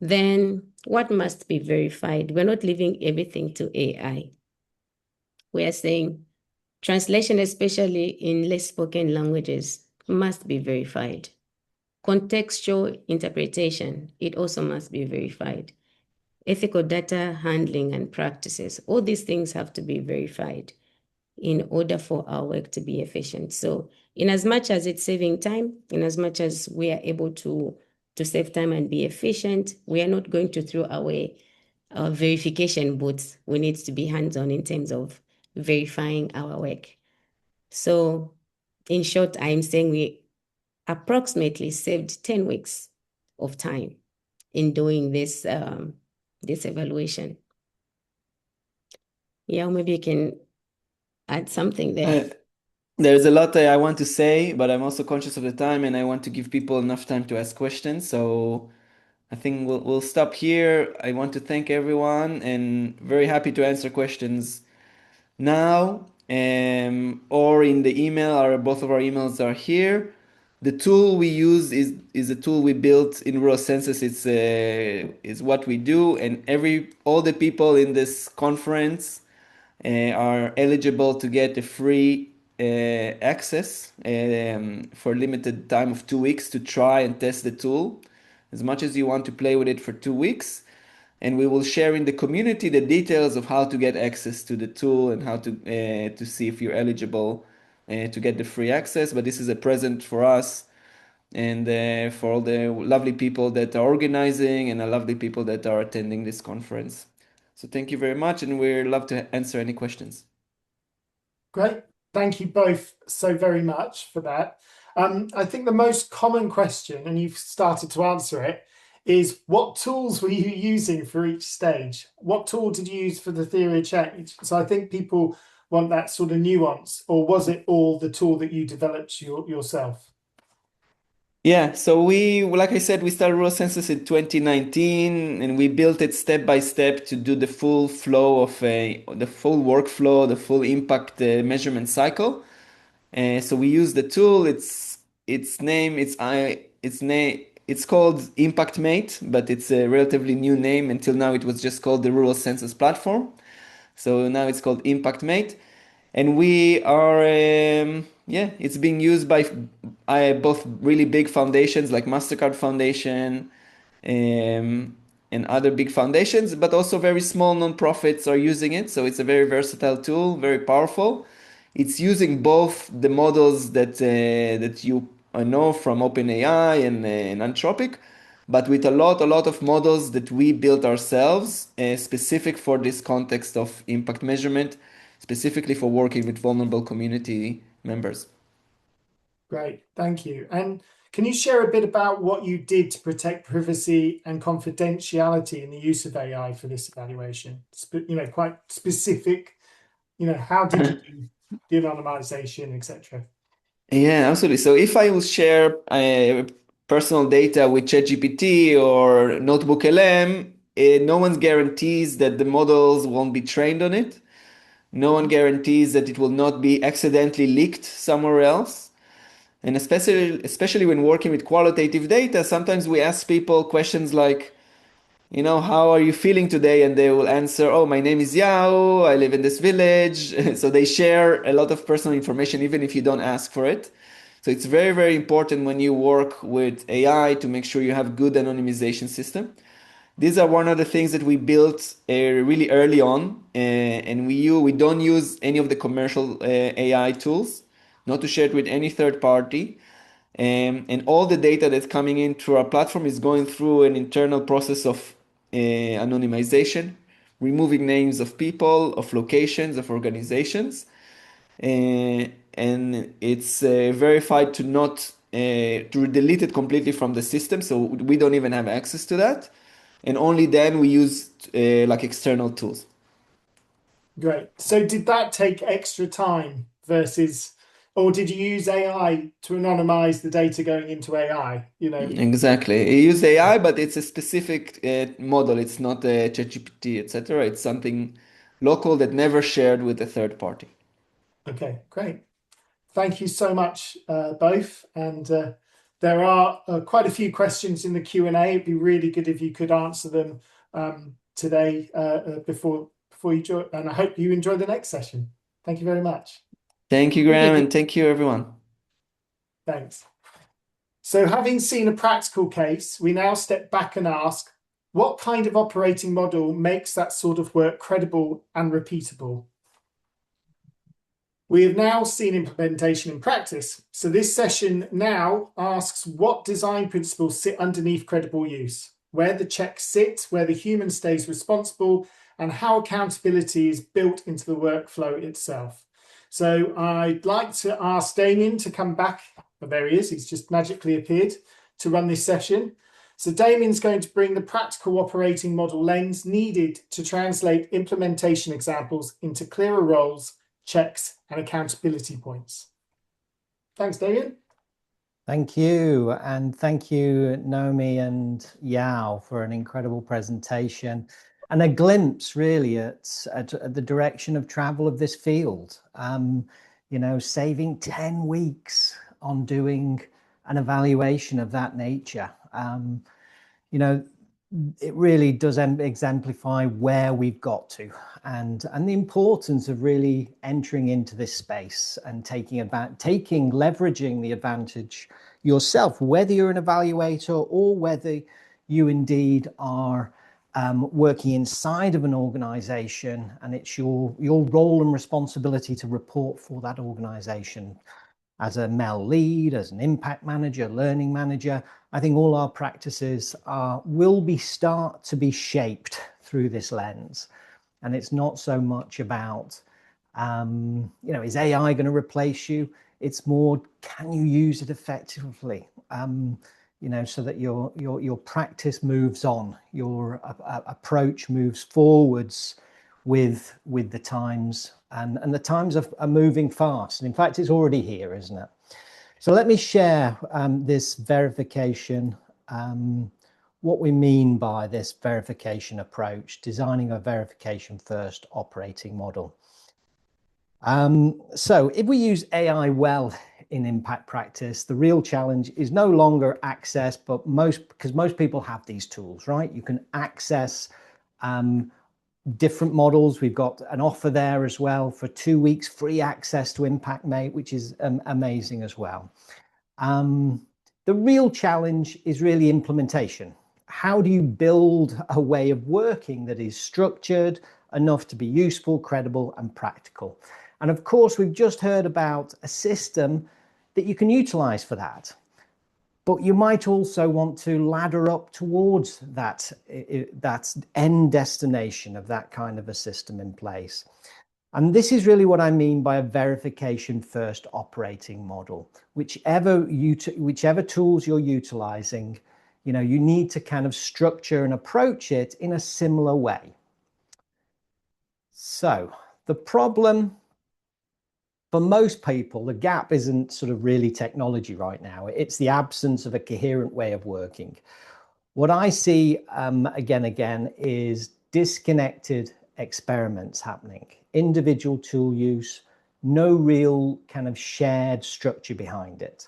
Speaker 4: Then what must be verified? We're not leaving everything to AI. We are saying translation, especially in less spoken languages, must be verified. Contextual interpretation, it also must be verified. ethical data handling and practices. All these things have to be verified in order for our work to be efficient. So in as much as it's saving time, in as much as we are able to save time and be efficient, we are not going to throw away our verification booths. We need to be hands-on in terms of verifying our work. So in short, I'm saying we approximately saved 10 weeks of time in doing this this evaluation. Yeah, maybe you can add something there.
Speaker 3: There's a lot I want to say, but I'm also conscious of the time and I want to give people enough time to ask questions. So I think we'll stop here. I want to thank everyone and very happy to answer questions now or in the email. Both of our emails are here. The tool we use is a tool we built in Rural Census. It's is what we do, and all the people in this conference are eligible to get a free access for a limited time of 2 weeks to try and test the tool as much as you want to play with it for 2 weeks. And we will share in the community the details of how to get access to the tool and how to see if you're eligible to get the free access. But this is a present for us and for all the lovely people that are organizing and the lovely people that are attending this conference. So thank you very much, and we'd love to answer any questions.
Speaker 1: Great. Thank you both so very much for that. I think the most common question, and you've started to answer it, is what tools were you using for each stage? What tool did you use for the theory of change? So I think people want that sort of nuance, or was it all the tool that you developed yourself?
Speaker 3: Yeah, so like I said, we started Rural Census in 2019, and we built it step by step to do the full flow of the full workflow, the full impact measurement cycle. So we use the tool. Its name it's called ImpactMate, but it's a relatively new name. Until now, it was just called the Rural Census Platform. So now it's called ImpactMate, and we are it's being used by both really big foundations like Mastercard Foundation and other big foundations, but also very small nonprofits are using it. So it's a very versatile tool, very powerful. It's using both the models that you know from OpenAI and Anthropic, but with a lot of models that we built ourselves, specific for this context of impact measurement, specifically for working with vulnerable community members.
Speaker 1: Great, thank you. And can you share a bit about what you did to protect privacy and confidentiality in the use of AI for this evaluation? Quite specific. How did you do the anonymization, etc.?
Speaker 3: Yeah, absolutely. So if I will share personal data with ChatGPT or NotebookLM, no one guarantees that the models won't be trained on it. No one guarantees that it will not be accidentally leaked somewhere else. And especially when working with qualitative data, sometimes we ask people questions like, how are you feeling today? And they will answer, oh, my name is Yao, I live in this village. So they share a lot of personal information, even if you don't ask for it. So it's very, very important when you work with AI to make sure you have good anonymization system. These are one of the things that we built really early on, and we don't use any of the commercial AI tools, not to share it with any third party. And all the data that's coming in through our platform is going through an internal process of anonymization, removing names of people, of locations, of organizations, and it's verified to not to delete it completely from the system, so we don't even have access to that, and only then we use like external tools.
Speaker 1: Great. So did that take extra time or did you use AI to anonymize the data going into AI?
Speaker 3: Exactly. You use AI, but it's a specific model. It's not a ChatGPT, etc. It's something local that never shared with a third party.
Speaker 1: Okay, great. Thank you so much, both. And there are quite a few questions in the Q&A. It'd be really good if you could answer them today before you join. And I hope you enjoy the next session. Thank you very much.
Speaker 3: Thank you, Graham, and thank you, everyone.
Speaker 1: Thanks. So having seen a practical case, we now step back and ask, What kind of operating model makes that sort of work credible and repeatable? We have now seen implementation in practice. So this session now asks what design principles sit underneath credible use, where the checks sit, where the human stays responsible, and how accountability is built into the workflow itself. So I'd like to ask Damien to come back. Oh, there he is. He's just magically appeared to run this session. So Damien's going to bring the practical operating model lens needed to translate implementation examples into clearer roles, checks, and accountability points. Thanks, Damien.
Speaker 2: Thank you. And thank you, Naomi and Yao, for an incredible presentation and a glimpse really at the direction of travel of this field. You know, saving 10 weeks on doing an evaluation of that nature. You know, it really does exemplify where we've got to and the importance of really entering into this space and leveraging the advantage yourself, whether you're an evaluator or whether you indeed are working inside of an organization and it's your role and responsibility to report for that organization. As a MEL lead, as an impact manager, learning manager, I think all our practices will start to be shaped through this lens. And it's not so much about, you know, is AI going to replace you? It's more, can you use it effectively? You know, so that your practice moves on, your approach moves forwards with the times, and the times are moving fast. And in fact, it's already here, isn't it? So let me share this verification, what we mean by this verification approach, designing a verification first operating model. So if we use AI well in impact practice, the real challenge is no longer access, but because most people have these tools, right? You can access different models. We've got an offer there as well for 2 weeks free access to ImpactMate, which is amazing as well. The real challenge is really implementation. How do you build a way of working that is structured enough to be useful, credible, and practical? And of course, we've just heard about a system that you can utilize for that. But you might also want to ladder up towards that end destination of that kind of a system in place. And this is really what I mean by a verification first operating model. Whichever tools you're utilizing, you know, you need to kind of structure and approach it in a similar way. So the problem for most people, the gap isn't sort of really technology right now. It's the absence of a coherent way of working. What I see again is disconnected experiments happening, individual tool use, no real kind of shared structure behind it.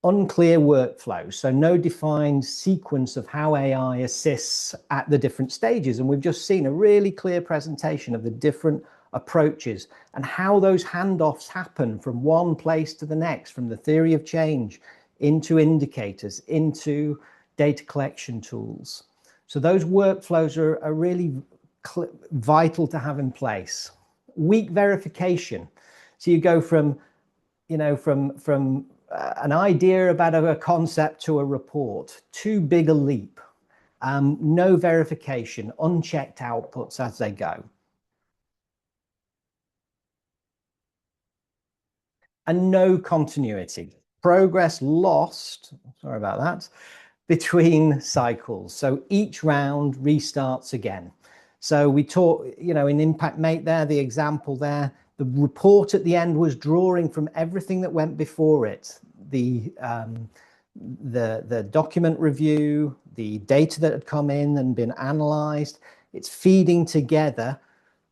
Speaker 2: Unclear workflow, so no defined sequence of how AI assists at the different stages. And we've just seen a really clear presentation of the different approaches and how those handoffs happen from one place to the next, from the theory of change into indicators, into data collection tools. So those workflows are really vital to have in place. Weak verification. So you go from, you know, from an idea about a concept to a report, too big a leap. No verification, unchecked outputs as they go. And no continuity, progress lost, sorry about that, between cycles. So each round restarts again. So we talk, you know, in ImpactMate there, the example there, the report at the end was drawing from everything that went before it. The document review, the data that had come in and been analyzed, it's feeding together,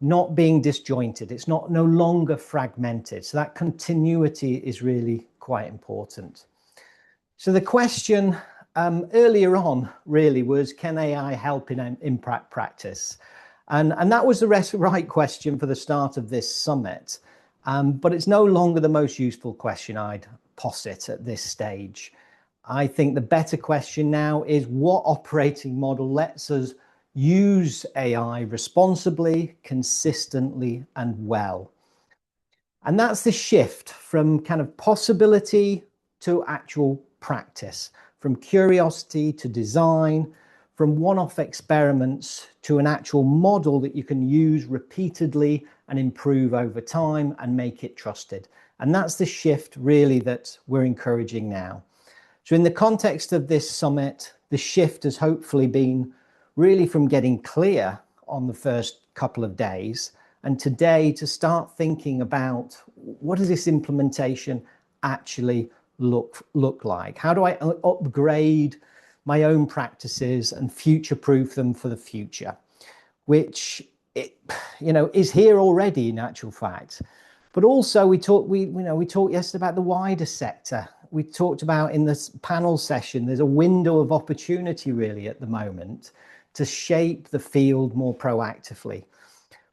Speaker 2: not being disjointed. It's no longer fragmented. So that continuity is really quite important. So the question earlier on really was, can AI help in impact practice? And that was the right question for the start of this summit. But it's no longer the most useful question I'd posit at this stage. I think the better question now is what operating model lets us use AI responsibly, consistently, and well. And that's the shift from kind of possibility to actual practice, from curiosity to design, from one-off experiments to an actual model that you can use repeatedly and improve over time and make it trusted. And that's the shift really that we're encouraging now. So in the context of this summit, the shift has hopefully been really from getting clear on the first couple of days and today to start thinking about what does this implementation actually look like? How do I upgrade my own practices and future-proof them for the future? Which is here already in actual fact. But also we talked yesterday about the wider sector. We talked about in this panel session, there's a window of opportunity really at the moment to shape the field more proactively.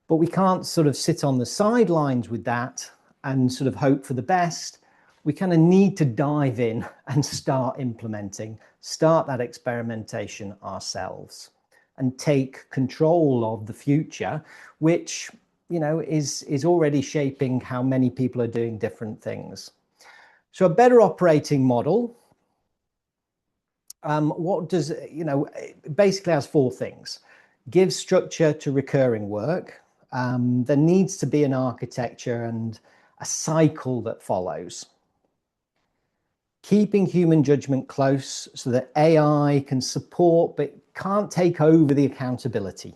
Speaker 2: But we can't sort of sit on the sidelines with that and sort of hope for the best. We kind of need to dive in and start implementing, start that experimentation ourselves and take control of the future, which, is already shaping how many people are doing different things. So a better operating model, basically has four things. Give structure to recurring work. There needs to be an architecture and a cycle that follows. Keeping human judgment close so that AI can support but can't take over the accountability.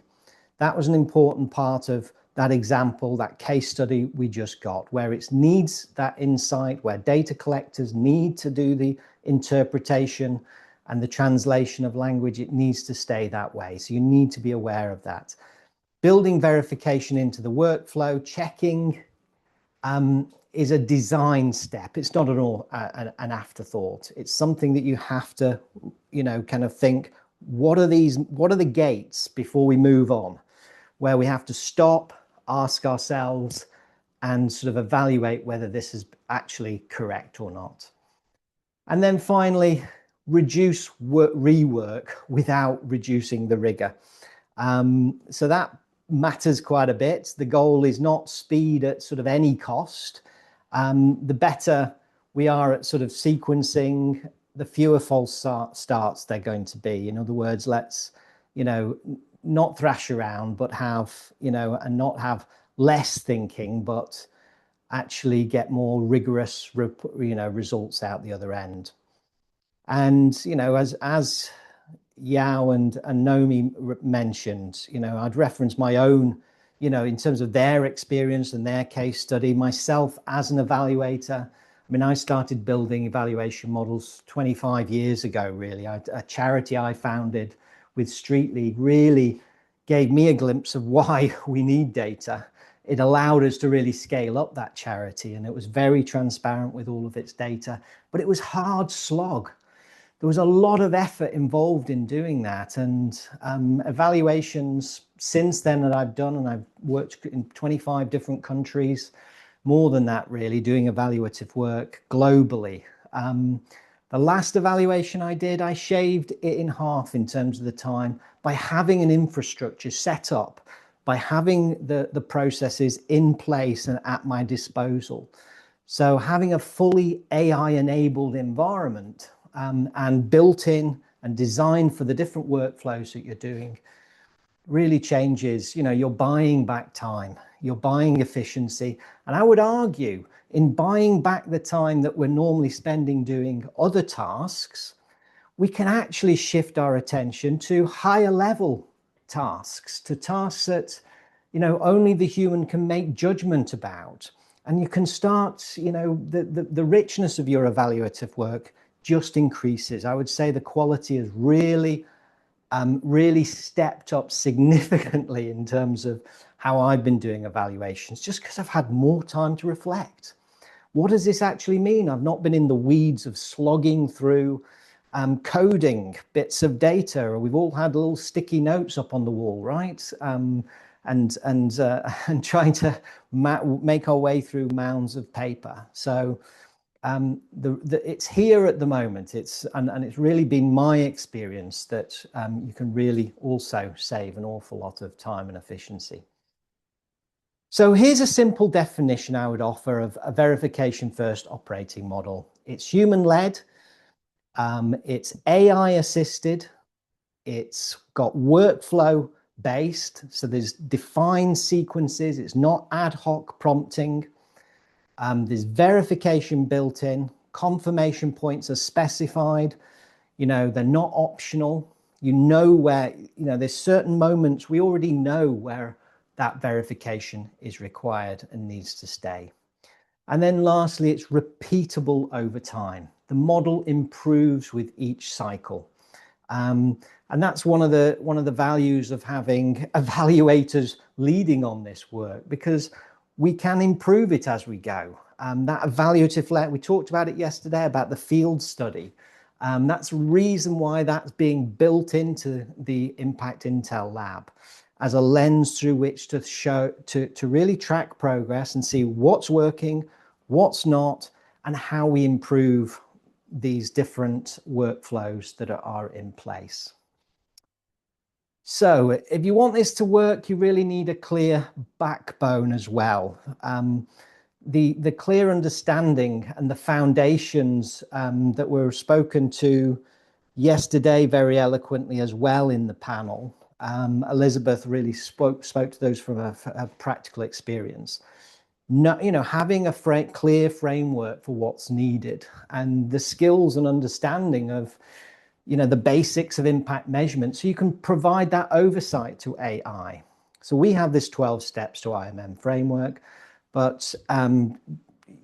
Speaker 2: That was an important part of that example, that case study we just got, where it needs that insight, where data collectors need to do the interpretation and the translation of language. It needs to stay that way. So you need to be aware of that. Building verification into the workflow, checking is a design step. It's not an afterthought. It's something that you have to, kind of think, what are the gates before we move on, where we have to stop, ask ourselves and sort of evaluate whether this is actually correct or not. And then finally, reduce rework without reducing the rigor. So that matters quite a bit. The goal is not speed at sort of any cost. The better we are at sort of sequencing, the fewer false starts they're going to be. In other words, let's, not thrash around, but have, and not have less thinking, but actually get more rigorous, results out the other end. And, as Yao and Naomi mentioned, I'd reference my own, in terms of their experience and their case study, myself as an evaluator. I mean, I started building evaluation models 25 years ago, really. A charity I founded with Street League really gave me a glimpse of why we need data. It allowed us to really scale up that charity, and it was very transparent with all of its data, but it was hard slog. There was a lot of effort involved in doing that, and evaluations since then that I've done, and I've worked in 25 different countries, more than that really, doing evaluative work globally. The last evaluation I did, I shaved it in half in terms of the time by having an infrastructure set up, by having the processes in place and at my disposal. So having a fully AI-enabled environment and built in and designed for the different workflows that you're doing really changes, you're buying back time, you're buying efficiency. And I would argue in buying back the time that we're normally spending doing other tasks, we can actually shift our attention to higher level tasks, to tasks that, only the human can make judgment about. And you can start, the richness of your evaluative work just increases. I would say the quality has really stepped up significantly in terms of how I've been doing evaluations, just because I've had more time to reflect. What does this actually mean? I've not been in the weeds of slogging through coding bits of data, or we've all had little sticky notes up on the wall, right? And trying to make our way through mounds of paper. So it's here at the moment. And it's really been my experience that you can really also save an awful lot of time and efficiency. So here's a simple definition I would offer of a verification first operating model. It's human-led, it's AI assisted, it's got workflow based, so there's defined sequences, it's not ad hoc prompting, there's verification built in, confirmation points are specified, they're not optional. Where, there's certain moments we already know where that verification is required and needs to stay. And then lastly, it's repeatable over time. The model improves with each cycle. And that's one of the values of having evaluators leading on this work, because we can improve it as we go. That evaluative layer, we talked about it yesterday, about the field study. That's the reason why that's being built into the Impact Intel Lab as a lens through which to show, to really track progress and see what's working, what's not, and how we improve these different workflows that are in place. So if you want this to work, you really need a clear backbone as well. The clear understanding and the foundations that were spoken to yesterday very eloquently as well in the panel. Elizabeth really spoke to those from a practical experience. Having a clear framework for what's needed and the skills and understanding of, the basics of impact measurement, so you can provide that oversight to AI. So we have this 12 steps to IMM framework, but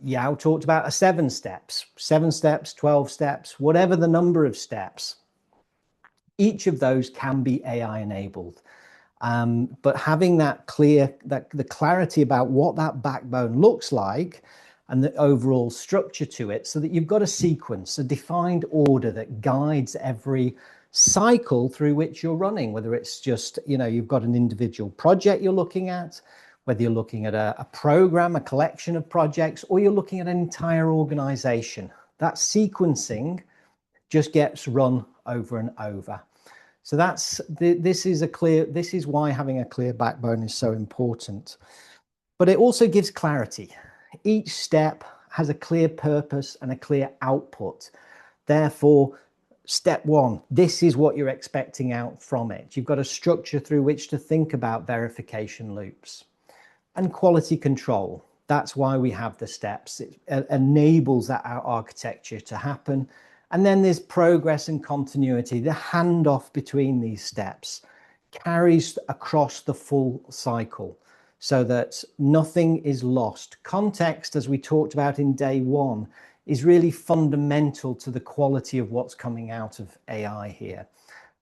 Speaker 2: Yao talked about 7 steps, 12 steps, whatever the number of steps. Each of those can be AI enabled. But having that the clarity about what that backbone looks like and the overall structure to it, so that you've got a sequence, a defined order that guides every cycle through which you're running, whether it's just, you've got an individual project you're looking at, whether you're looking at a program, a collection of projects, or you're looking at an entire organization. That sequencing just gets run over and over. So this is why having a clear backbone is so important. But it also gives clarity. Each step has a clear purpose and a clear output. Therefore, step 1, this is what you're expecting out from it. You've got a structure through which to think about verification loops. And quality control. That's why we have the steps. It enables that architecture to happen. And then there's progress and continuity. The handoff between these steps carries across the full cycle so that nothing is lost. Context, as we talked about in day 1, is really fundamental to the quality of what's coming out of AI here.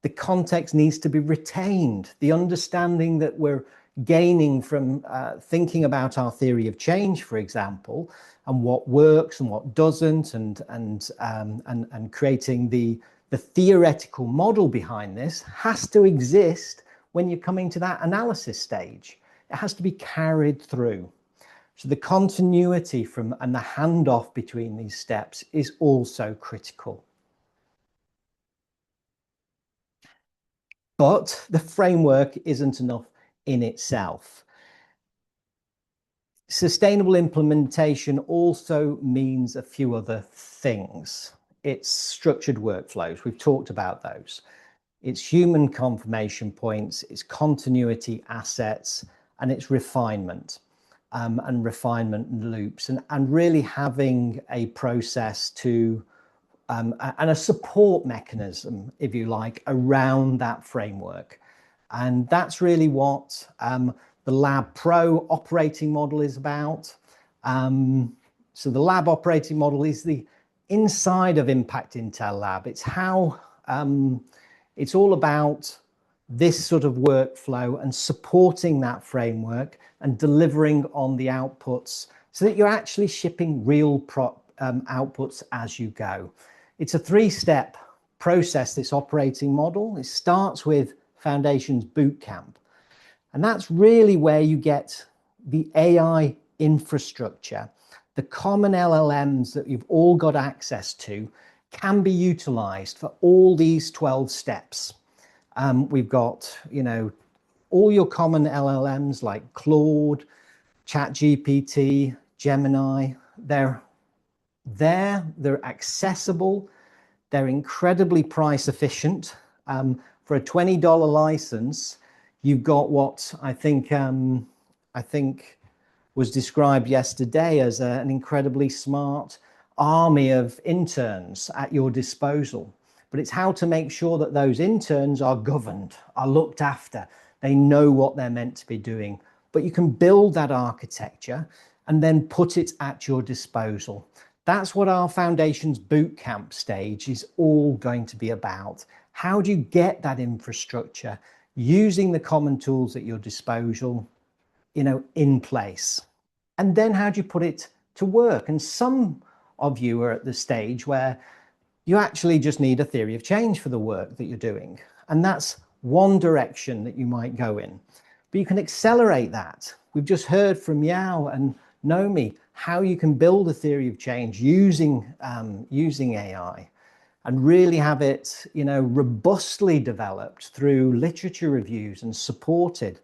Speaker 2: The context needs to be retained. The understanding that we're gaining from thinking about our theory of change, for example, and what works and what doesn't, and creating the theoretical model behind this has to exist when you're coming to that analysis stage. It has to be carried through. So the continuity and the handoff between these steps is also critical. But the framework isn't enough in itself. Sustainable implementation also means a few other things. It's structured workflows. We've talked about those. It's human confirmation points, it's continuity assets, and it's refinement and refinement loops, and really having a process to and a support mechanism, if you like, around that framework. And that's really what the Lab Pro operating model is about. So the Lab operating model is the inside of Impact Intel Lab. It's how it's all about this sort of workflow and supporting that framework and delivering on the outputs so that you're actually shipping real outputs as you go. It's a 3-step process, this operating model. It starts with Foundations Bootcamp. And that's really where you get the AI infrastructure the common LLMs that you've all got access to can be utilized for all these 12 steps. We've got, all your common LLMs like Claude, ChatGPT, Gemini. They're there, they're accessible, they're incredibly price efficient. For a $20 license, you've got what I think was described yesterday as an incredibly smart army of interns at your disposal. But it's how to make sure that those interns are governed, are looked after, they know what they're meant to be doing. But you can build that architecture and then put it at your disposal. That's what our Foundations Bootcamp stage is all going to be about. How do you get that infrastructure using the common tools at your disposal, in place? And then how do you put it to work? And some of you are at the stage where you actually just need a theory of change for the work that you're doing. And that's one direction that you might go in. But you can accelerate that. We've just heard from Yao and Nomi how you can build a theory of change using AI and really have it, robustly developed through literature reviews and supported.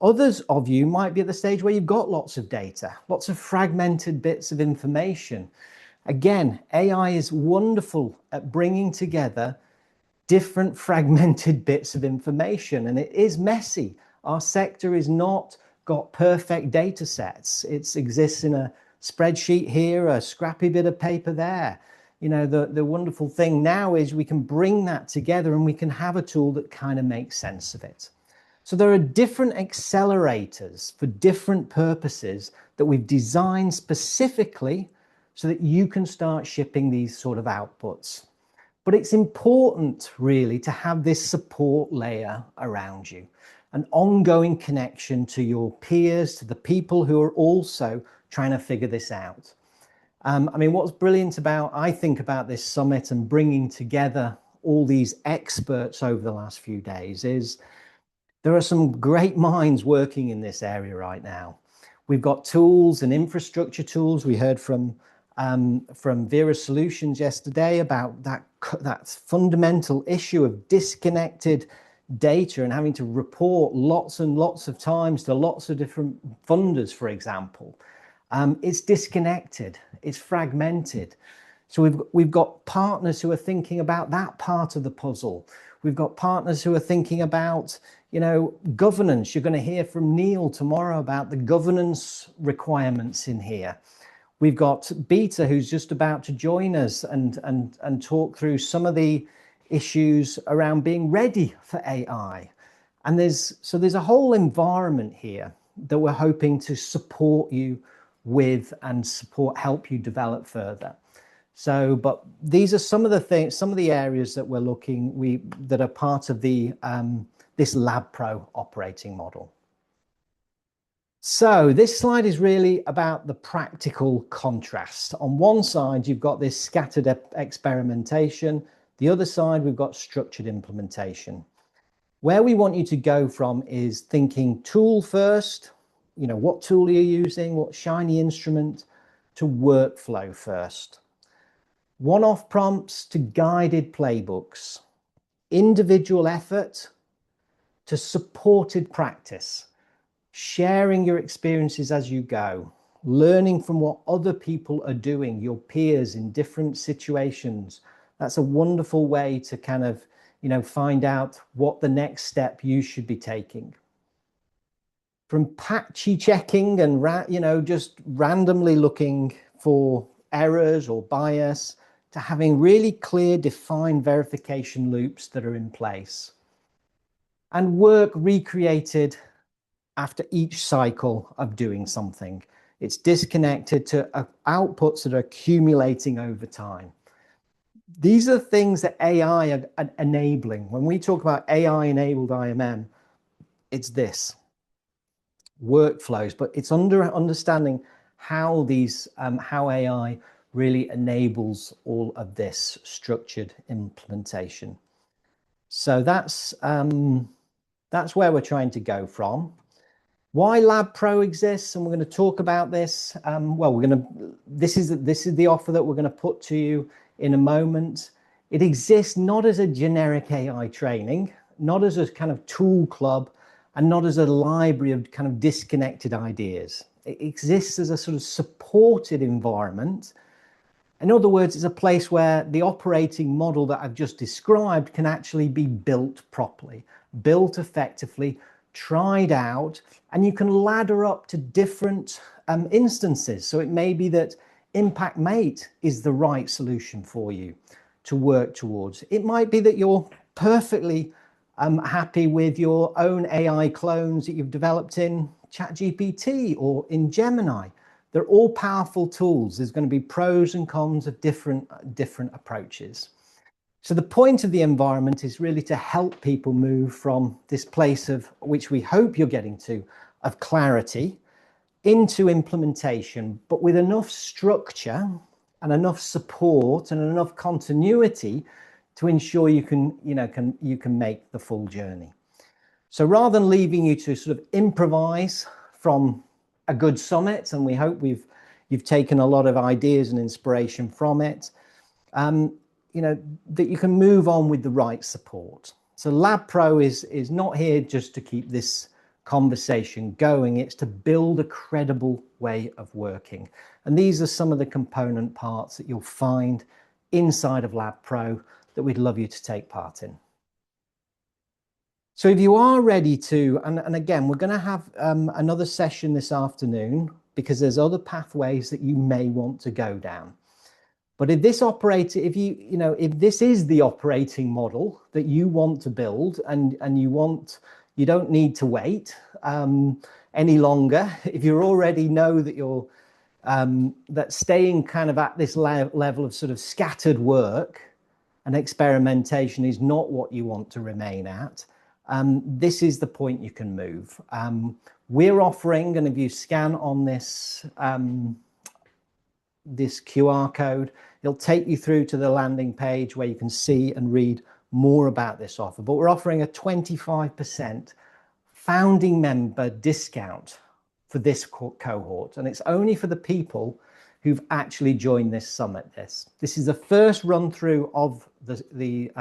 Speaker 2: Others of you might be at the stage where you've got lots of data, lots of fragmented bits of information. Again, AI is wonderful at bringing together different fragmented bits of information, and it is messy. Our sector is not got perfect data sets. It exists in a spreadsheet here, a scrappy bit of paper there. The wonderful thing now is we can bring that together and we can have a tool that kind of makes sense of it. So there are different accelerators for different purposes that we've designed specifically so that you can start shipping these sort of outputs. But it's important really to have this support layer around you, an ongoing connection to your peers, to the people who are also trying to figure this out. What's brilliant I think about this summit and bringing together all these experts over the last few days is there are some great minds working in this area right now. We've got tools and infrastructure tools. We heard from Vera Solutions yesterday about that fundamental issue of disconnected data and having to report lots and lots of times to lots of different funders, for example. It's disconnected, it's fragmented. So we've got partners who are thinking about that part of the puzzle. We've got partners who are thinking about, governance. You're going to hear from Neil tomorrow about the governance requirements in here. We've got Beta, who's just about to join us and talk through some of the issues around being ready for AI. And there's a whole environment here that we're hoping to support you with and help you develop further. But these are some of the things, some of the areas that we're that are part of the this LabPro operating model. So this slide is really about the practical contrast. On one side, you've got this scattered experimentation. The other side, we've got structured implementation. Where we want you to go from is thinking tool first, what tool are you using, what shiny instrument, to workflow first. One-off prompts to guided playbooks, individual effort to supported practice, sharing your experiences as you go, learning from what other people are doing, your peers in different situations. That's a wonderful way to kind of, find out what the next step you should be taking. From patchy checking and, just randomly looking for errors or bias to having really clear, defined verification loops that are in place. And work recreated after each cycle of doing something. It's disconnected to outputs that are accumulating over time. These are things that AI are enabling. When we talk about AI-enabled IMM, it's this, workflows, but it's understanding how how AI really enables all of this structured implementation. So that's where we're trying to go from. Why Lab Pro exists, and we're going to talk about this. Well, this is the offer that we're going to put to you in a moment. It exists not as a generic AI training, not as a kind of tool club, and not as a library of kind of disconnected ideas. It exists as a sort of supported environment. In other words, it's a place where the operating model that I've just described can actually be built properly, built effectively, tried out, and you can ladder up to different instances. So it may be that Impact Mate is the right solution for you to work towards. It might be that you're perfectly happy with your own AI clones that you've developed in ChatGPT or in Gemini. They're all powerful tools. There's going to be pros and cons of different approaches. So the point of the environment is really to help people move from this place of, which we hope you're getting to, of clarity into implementation, but with enough structure and enough support and enough continuity to ensure you can make the full journey. So rather than leaving you to sort of improvise from a good summit, and we hope you've taken a lot of ideas and inspiration from it, that you can move on with the right support. So Lab Pro is not here just to keep this conversation going, it's to build a credible way of working. And these are some of the component parts that you'll find inside of Lab Pro that we'd love you to take part in. So if you are ready to, and again, we're going to have another session this afternoon because there's other pathways that you may want to go down. But if this if this is the operating model that you want to build and you don't need to wait any longer. If you already know that you're that staying kind of at this level of sort of scattered work and experimentation is not what you want to remain at, this is the point you can move. We're offering, and if you scan on this this QR code, it'll take you through to the landing page where you can see and read more about this offer. But we're offering a 25% founding member discount for this cohort, and it's only for the people who've actually joined this summit. This is the first run through of the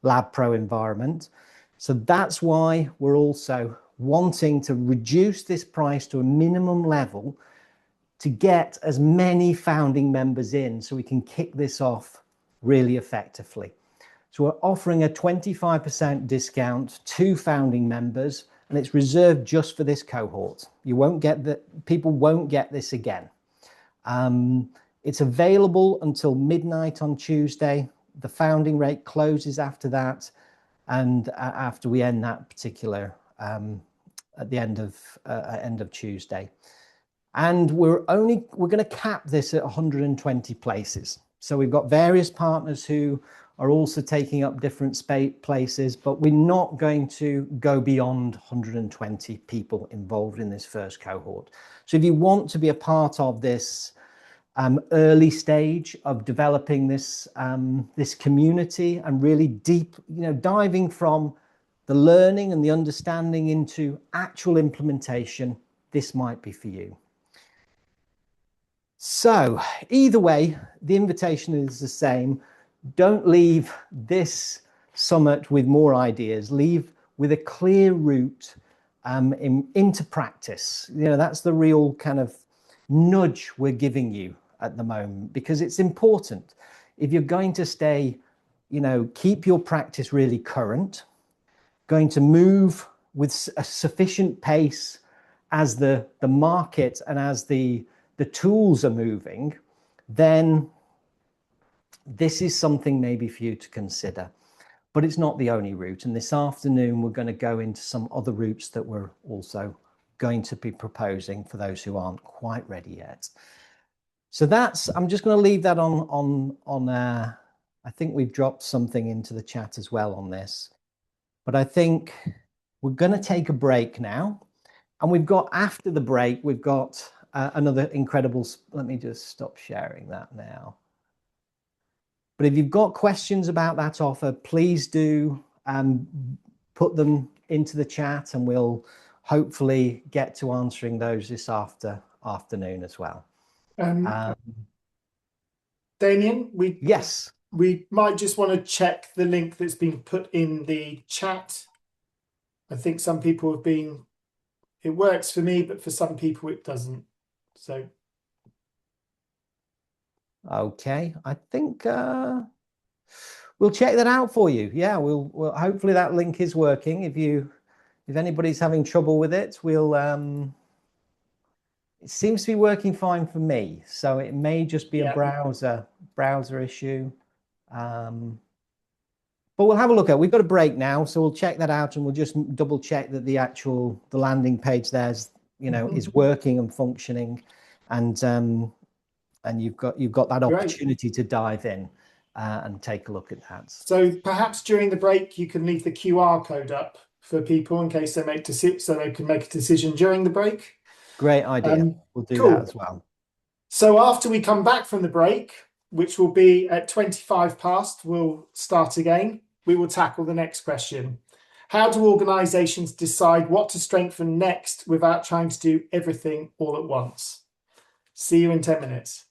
Speaker 2: Lab Pro environment, so that's why we're also wanting to reduce this price to a minimum level to get as many founding members in so we can kick this off really effectively. So we're offering a 25% discount to founding members, and it's reserved just for this cohort. You won't get people won't get this again. It's available until midnight on Tuesday. The founding rate closes after that, and after we end that particular at the end of Tuesday. And we're going to cap this at 120 places. So we've got various partners who are also taking up different places, but we're not going to go beyond 120 people involved in this first cohort. So if you want to be a part of this early stage of developing this this community and really deep, diving from the learning and the understanding into actual implementation, this might be for you. So either way, the invitation is the same. Don't leave this summit with more ideas. Leave with a clear route into practice. That's the real kind of nudge we're giving you at the moment, because it's important. If you're going to stay, keep your practice really current, going to move with a sufficient pace as the market and as the tools are moving, then this is something maybe for you to consider. But it's not the only route. And this afternoon, we're going to go into some other routes that we're also going to be proposing for those who aren't quite ready yet. So I'm just going to leave that on I think we've dropped something into the chat as well on this. But I think we're going to take a break now. And after the break, we've got another incredible, let me just stop sharing that now. But if you've got questions about that offer, please do put them into the chat, and we'll hopefully get to answering those this afternoon as well.
Speaker 1: Damien,
Speaker 2: Yes.
Speaker 1: we might just want to check the link that's been put in the chat. I think some people have been, it works for me, but for some people it doesn't. So.
Speaker 2: Okay, I think we'll check that out for you. Yeah, we'll hopefully that link is working. If anybody's having trouble with it, we'll it seems to be working fine for me. So it may just be a browser issue. But we'll have a look at it. We've got a break now, so we'll check that out and we'll just double check that the landing page there's, is working and functioning, and you've got that opportunity to dive in and take a look at that.
Speaker 1: So perhaps during the break you can leave the QR code up for people in case they so they can make a decision during the break.
Speaker 2: Great idea. We'll do that as well.
Speaker 1: So after we come back from the break, which will be at 25 past, we'll start again. We will tackle the next question. How do organisations decide what to strengthen next without trying to do everything all at once? See you in 10 minutes.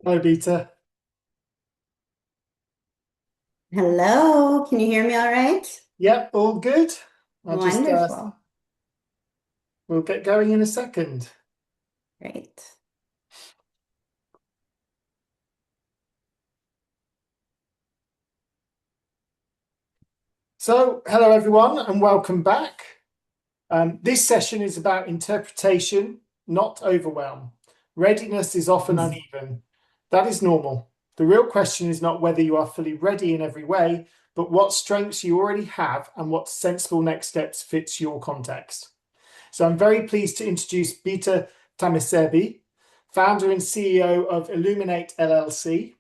Speaker 1: Hello, Beta.
Speaker 5: Hello, can you hear me all right?
Speaker 1: Yep, all good. I'll just
Speaker 5: Wonderful.
Speaker 1: we'll get going in a second.
Speaker 5: Great.
Speaker 1: So, hello everyone, and welcome back. This session is about interpretation, not overwhelm. Readiness is often uneven. That is normal. The real question is not whether you are fully ready in every way, but what strengths you already have and what sensible next steps fits your context. So I'm very pleased to introduce Bita Tamisebi, founder and CEO of Illuminate LLC.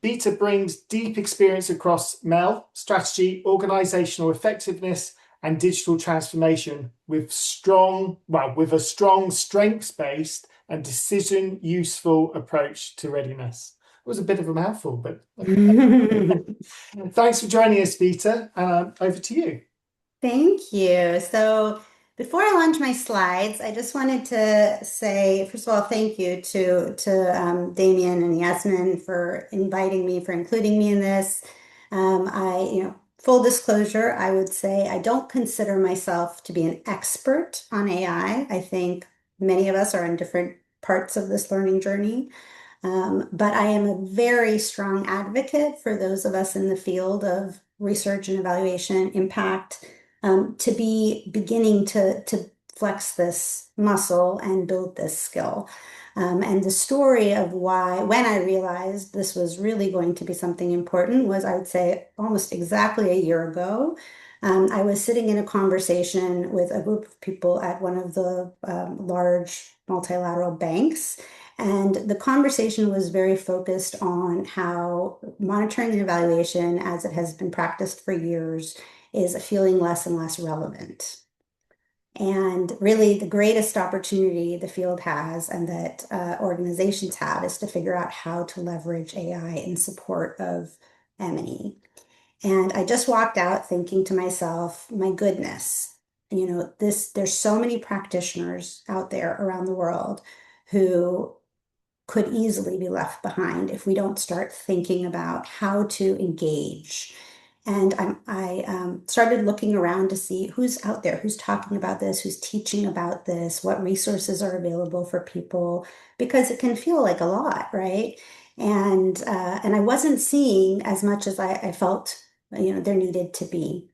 Speaker 1: Bita brings deep experience across MEL, strategy, organizational effectiveness, and digital transformation with a strong strengths-based and decision useful approach to readiness. It was a bit of a mouthful, but thanks for joining us, Bita. Over to you.
Speaker 5: Thank you. So before I launch my slides, I just wanted to say, first of all, thank you to Damien and Yasmin for inviting me, for including me in this. Full disclosure, I would say I don't consider myself to be an expert on AI. I think many of us are in different parts of this learning journey. But I am a very strong advocate for those of us in the field of research and evaluation impact to be beginning to flex this muscle and build this skill. And the story of why, when I realized this was really going to be something important, was I would say almost exactly a year ago. I was sitting in a conversation with a group of people at one of the large multilateral banks. And the conversation was very focused on how monitoring and evaluation, as it has been practiced for years, is feeling less and less relevant. And really, the greatest opportunity the field has and that organizations have is to figure out how to leverage AI in support of M&E. And I just walked out thinking to myself, my goodness, there's so many practitioners out there around the world who could easily be left behind if we don't start thinking about how to engage. And I started looking around to see who's out there, who's talking about this, who's teaching about this, what resources are available for people, because it can feel like a lot, right? And I wasn't seeing as much as I felt, there needed to be.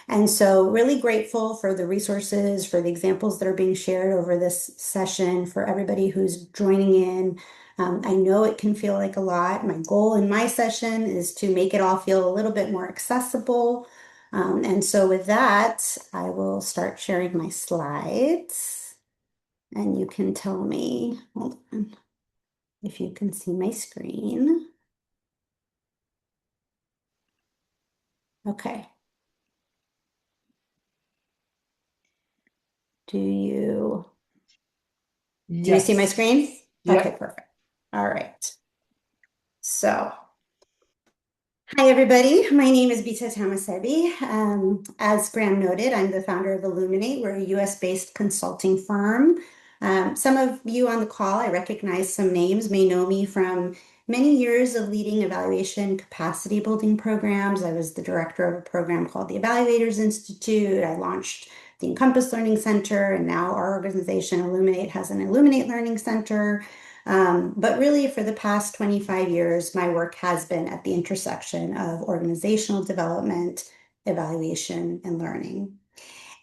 Speaker 5: And so really grateful for the resources, for the examples that are being shared over this session, for everybody who's joining in. I know it can feel like a lot. My goal in my session is to make it all feel a little bit more accessible. And so with that, I will start sharing my slides. And you can tell me, hold on, if you can see my screen. Okay. Do you see my screen?
Speaker 1: Yeah.
Speaker 5: Okay, perfect. All right. So, hi everybody. My name is Bita Tamisebi. As Graham noted, I'm the founder of Illuminate. We're a US-based consulting firm. Some of you on the call, I recognize some names, may know me from many years of leading evaluation capacity building programs. I was the director of a program called the Evaluators Institute. I launched the Encompass Learning Center, and now our organization, Illuminate, has an Illuminate Learning Center. But really, for the past 25 years, my work has been at the intersection of organizational development, evaluation, and learning.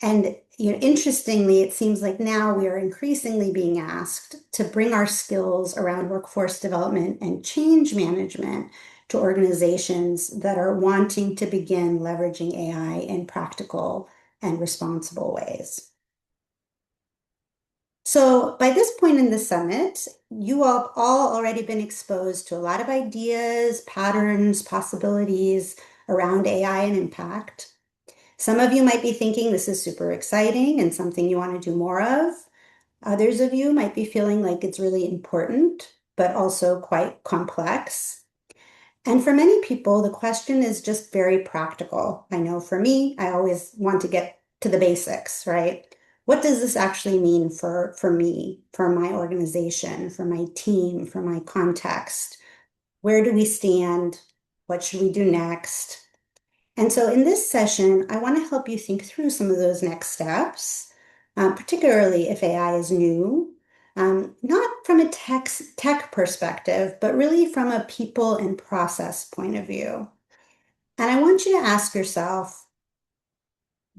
Speaker 5: And interestingly, it seems like now we are increasingly being asked to bring our skills around workforce development and change management to organizations that are wanting to begin leveraging AI in practical and responsible ways. So by this point in the summit, you all already been exposed to a lot of ideas, patterns, possibilities around AI and impact. Some of you might be thinking this is super exciting and something you want to do more of. Others of you might be feeling like it's really important, but also quite complex. And for many people, the question is just very practical. I know for me, I always want to get to the basics, right? What does this actually mean for me, for my organization, for my team, for my context? Where do we stand? What should we do next? And so in this session, I want to help you think through some of those next steps, particularly if AI is new, not from a tech perspective, but really from a people and process point of view. And I want you to ask yourself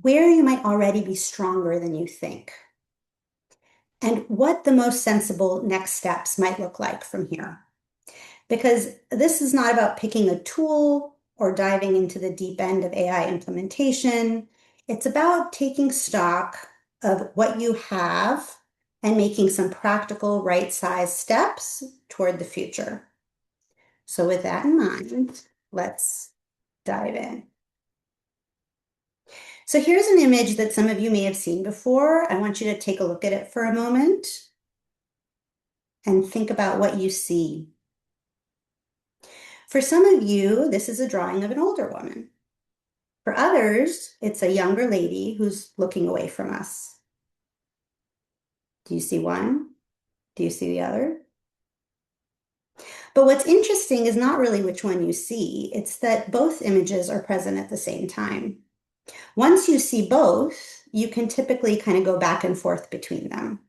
Speaker 5: where you might already be stronger than you think, and what the most sensible next steps might look like from here. Because this is not about picking a tool or diving into the deep end of AI implementation. It's about taking stock of what you have and making some practical right-sized steps toward the future. So with that in mind, let's dive in. So here's an image that some of you may have seen before. I want you to take a look at it for a moment and think about what you see. For some of you, this is a drawing of an older woman. For others, it's a younger lady who's looking away from us. Do you see one? Do you see the other? But what's interesting is not really which one you see, it's that both images are present at the same time. Once you see both, you can typically kind of go back and forth between them.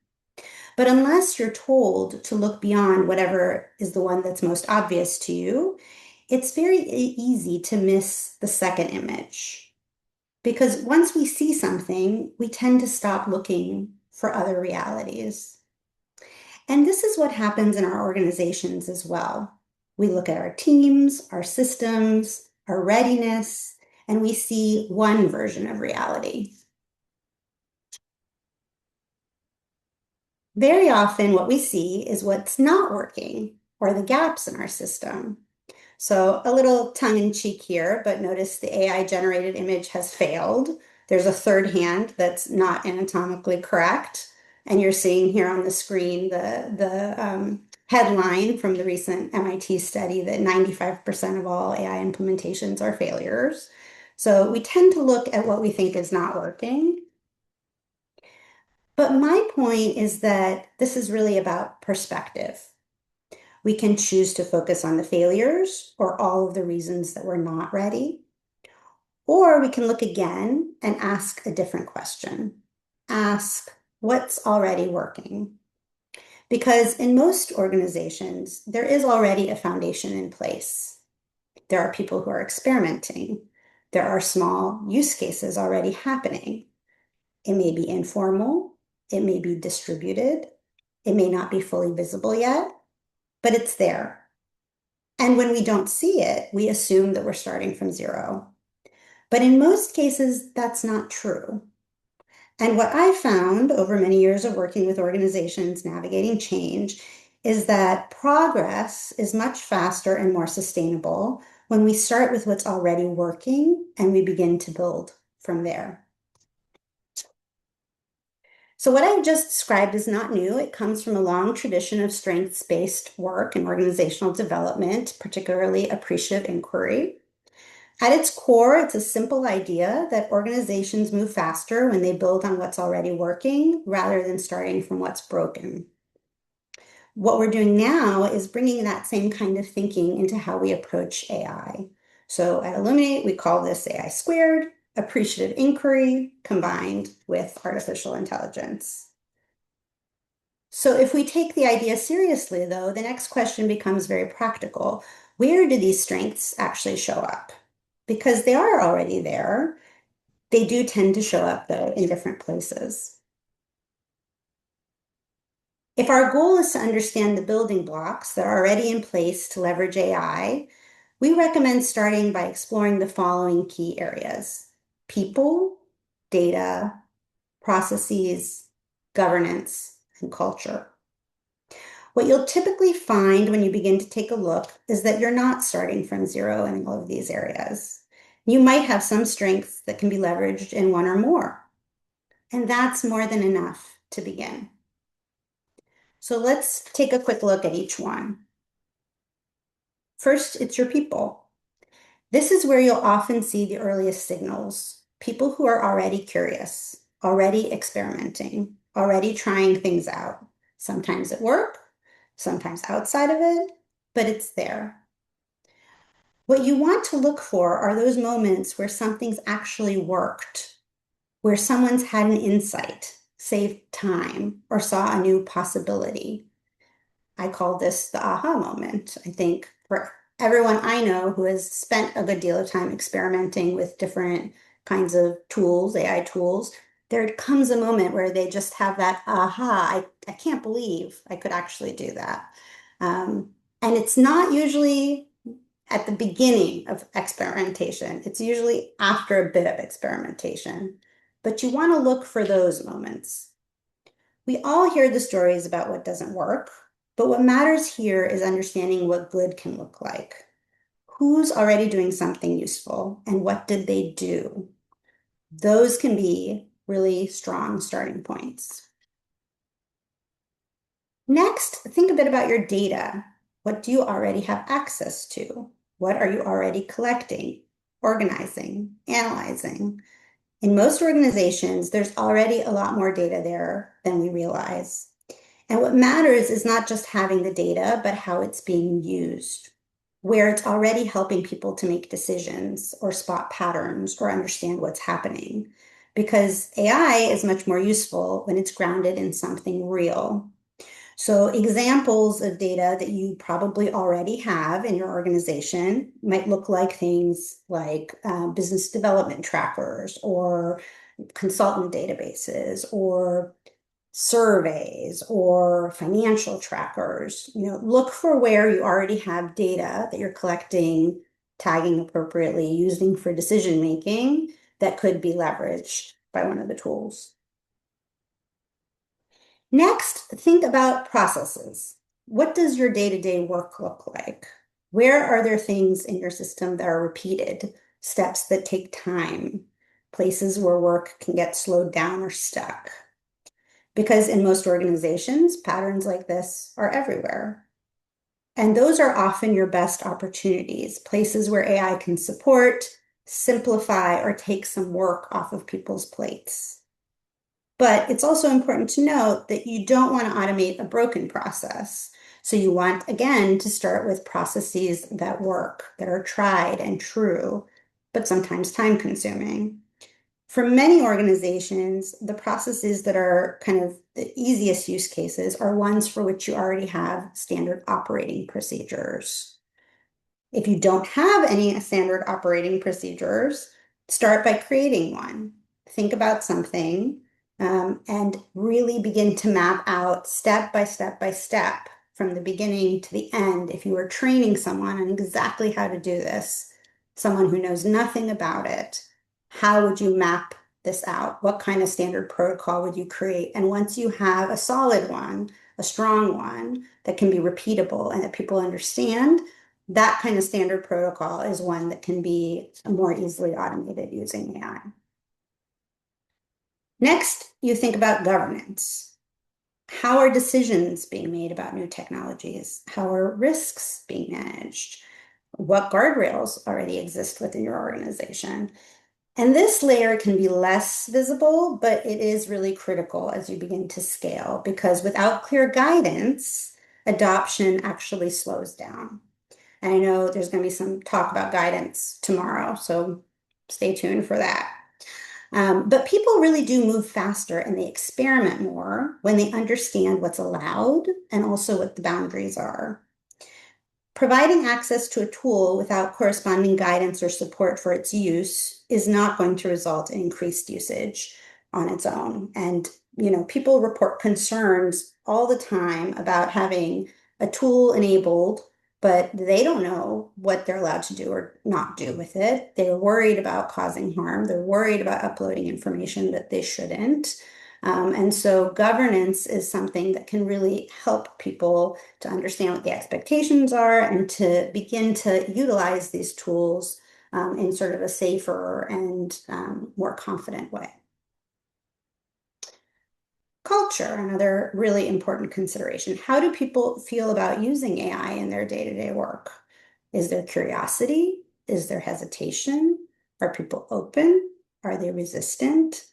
Speaker 5: But unless you're told to look beyond whatever is the one that's most obvious to you, it's very easy to miss the second image. Because once we see something, we tend to stop looking for other realities. And this is what happens in our organizations as well. We look at our teams, our systems, our readiness, and we see one version of reality. Very often what we see is what's not working or the gaps in our system. So a little tongue-in-cheek here, but notice the AI-generated image has failed. There's a third hand that's not anatomically correct. And you're seeing here on the screen the headline from the recent MIT study that 95% of all AI implementations are failures. So we tend to look at what we think is not working. But my point is that this is really about perspective. We can choose to focus on the failures or all of the reasons that we're not ready. Or we can look again and ask a different question. Ask, what's already working? Because in most organizations, there is already a foundation in place. There are people who are experimenting. There are small use cases already happening. It may be informal. It may be distributed. It may not be fully visible yet, but it's there. And when we don't see it, we assume that we're starting from zero. But in most cases, that's not true. And what I found over many years of working with organizations navigating change is that progress is much faster and more sustainable when we start with what's already working and we begin to build from there. So what I've just described is not new. It comes from a long tradition of strengths-based work and organizational development, particularly appreciative inquiry. At its core, it's a simple idea that organizations move faster when they build on what's already working rather than starting from what's broken. What we're doing now is bringing that same kind of thinking into how we approach AI. So at Illuminate, we call this AI squared, appreciative inquiry combined with artificial intelligence. So if we take the idea seriously, though, the next question becomes very practical. Where do these strengths actually show up? Because they are already there, they do tend to show up, though, in different places. If our goal is to understand the building blocks that are already in place to leverage AI, we recommend starting by exploring the following key areas: people, data, processes, governance, and culture. What you'll typically find when you begin to take a look is that you're not starting from zero in all of these areas. You might have some strengths that can be leveraged in one or more, and that's more than enough to begin. So let's take a quick look at each one. First, it's your people. This is where you'll often see the earliest signals. People who are already curious, already experimenting, already trying things out. Sometimes at work, sometimes outside of it, but it's there. What you want to look for are those moments where something's actually worked, where someone's had an insight, saved time, or saw a new possibility. I call this the aha moment. I think for everyone I know who has spent a good deal of time experimenting with different kinds of tools, AI tools, there comes a moment where they just have that aha, I can't believe I could actually do that. And it's not usually at the beginning of experimentation. It's usually after a bit of experimentation. But you want to look for those moments. We all hear the stories about what doesn't work, but what matters here is understanding what good can look like. Who's already doing something useful and what did they do? Those can be really strong starting points. Next, think a bit about your data. What do you already have access to? What are you already collecting, organizing, analyzing? In most organizations, there's already a lot more data there than we realize. And what matters is not just having the data, but how it's being used, where it's already helping people to make decisions or spot patterns or understand what's happening. Because AI is much more useful when it's grounded in something real. So examples of data that you probably already have in your organization might look like things like business development trackers or consultant databases or surveys or financial trackers. Look for where you already have data that you're collecting, tagging appropriately, using for decision making that could be leveraged by one of the tools. Next, think about processes. What does your day-to-day work look like? Where are there things in your system that are repeated, steps that take time, places where work can get slowed down or stuck? Because in most organizations, patterns like this are everywhere. And those are often your best opportunities, places where AI can support, simplify, or take some work off of people's plates. But it's also important to note that you don't want to automate a broken process. So you want, again, to start with processes that work, that are tried and true, but sometimes time-consuming. For many organizations, the processes that are kind of the easiest use cases are ones for which you already have standard operating procedures. If you don't have any standard operating procedures, start by creating one. Think about something and really begin to map out step by step by step from the beginning to the end. If you were training someone on exactly how to do this, someone who knows nothing about it, how would you map this out? What kind of standard protocol would you create? And once you have a solid one, a strong one that can be repeatable and that people understand, that kind of standard protocol is one that can be more easily automated using AI. Next, you think about governance. How are decisions being made about new technologies? How are risks being managed? What guardrails already exist within your organization? And this layer can be less visible, but it is really critical as you begin to scale, because without clear guidance, adoption actually slows down. And I know there's going to be some talk about guidance tomorrow, so stay tuned for that. But people really do move faster and they experiment more when they understand what's allowed and also what the boundaries are. Providing access to a tool without corresponding guidance or support for its use is not going to result in increased usage on its own. And, people report concerns all the time about having a tool enabled, but they don't know what they're allowed to do or not do with it. They're worried about causing harm. They're worried about uploading information that they shouldn't. And so governance is something that can really help people to understand what the expectations are and to begin to utilize these tools in sort of a safer and more confident way. Culture, another really important consideration. How do people feel about using AI in their day-to-day work? Is there curiosity? Is there hesitation? Are people open? Are they resistant?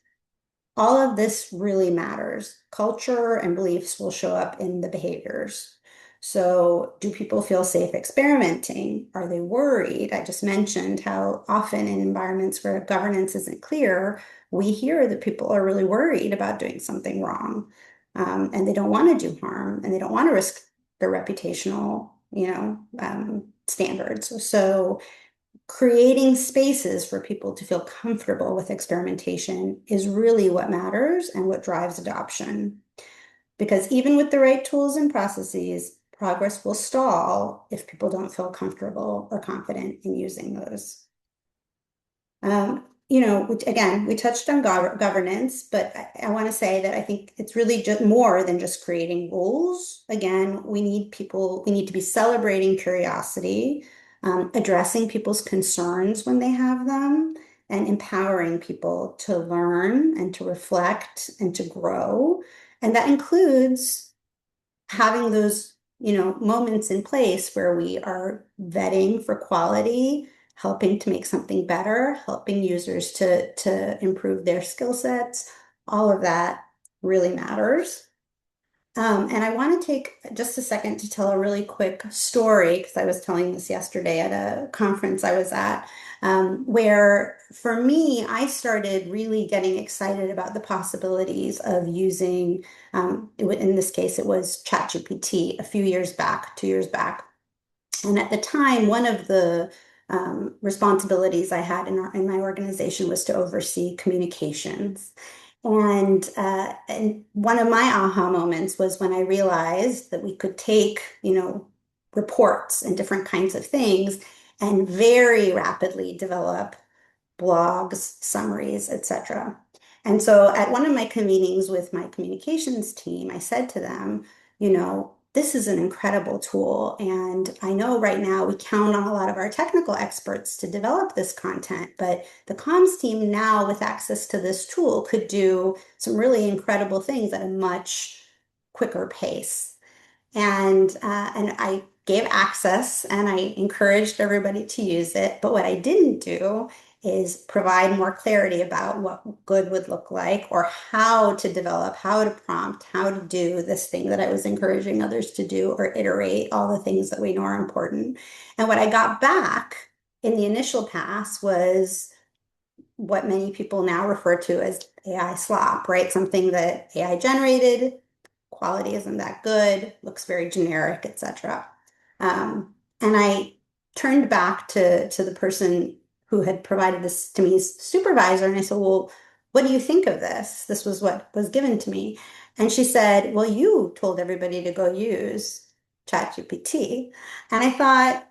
Speaker 5: All of this really matters. Culture and beliefs will show up in the behaviors. So do people feel safe experimenting? Are they worried? I just mentioned how often in environments where governance isn't clear, we hear that people are really worried about doing something wrong, and they don't want to do harm, and they don't want to risk their reputational, standards. So creating spaces for people to feel comfortable with experimentation is really what matters and what drives adoption. Because even with the right tools and processes, progress will stall if people don't feel comfortable or confident in using those. Again, we touched on governance, but I want to say that I think it's really just more than just creating rules. Again, we need to be celebrating curiosity, addressing people's concerns when they have them, and empowering people to learn and to reflect and to grow. And that includes having those, moments in place where we are vetting for quality, helping to make something better, helping users to improve their skill sets. All of that really matters. And I want to take just a second to tell a really quick story, because I was telling this yesterday at a conference I was at, where for me, I started really getting excited about the possibilities of using, in this case, it was ChatGPT a few years back, 2 years back. And at the time, one of the responsibilities I had in my organization was to oversee communications. And one of my aha moments was when I realized that we could take, reports and different kinds of things and very rapidly develop blogs, summaries, etc. And so at one of my meetings with my communications team, I said to them, this is an incredible tool. And I know right now we count on a lot of our technical experts to develop this content, but the comms team now with access to this tool could do some really incredible things at a much quicker pace. And I gave access and I encouraged everybody to use it. But what I didn't do is provide more clarity about what good would look like, or how to develop, how to prompt, how to do this thing that I was encouraging others to do, or iterate all the things that we know are important. And what I got back in the initial pass was what many people now refer to as AI slop, right? Something that AI generated, quality isn't that good, looks very generic, etc. And I turned back to the person who had provided this to me as supervisor, and I said, well, what do you think of this? This was what was given to me. And she said, well, you told everybody to go use ChatGPT. And I thought,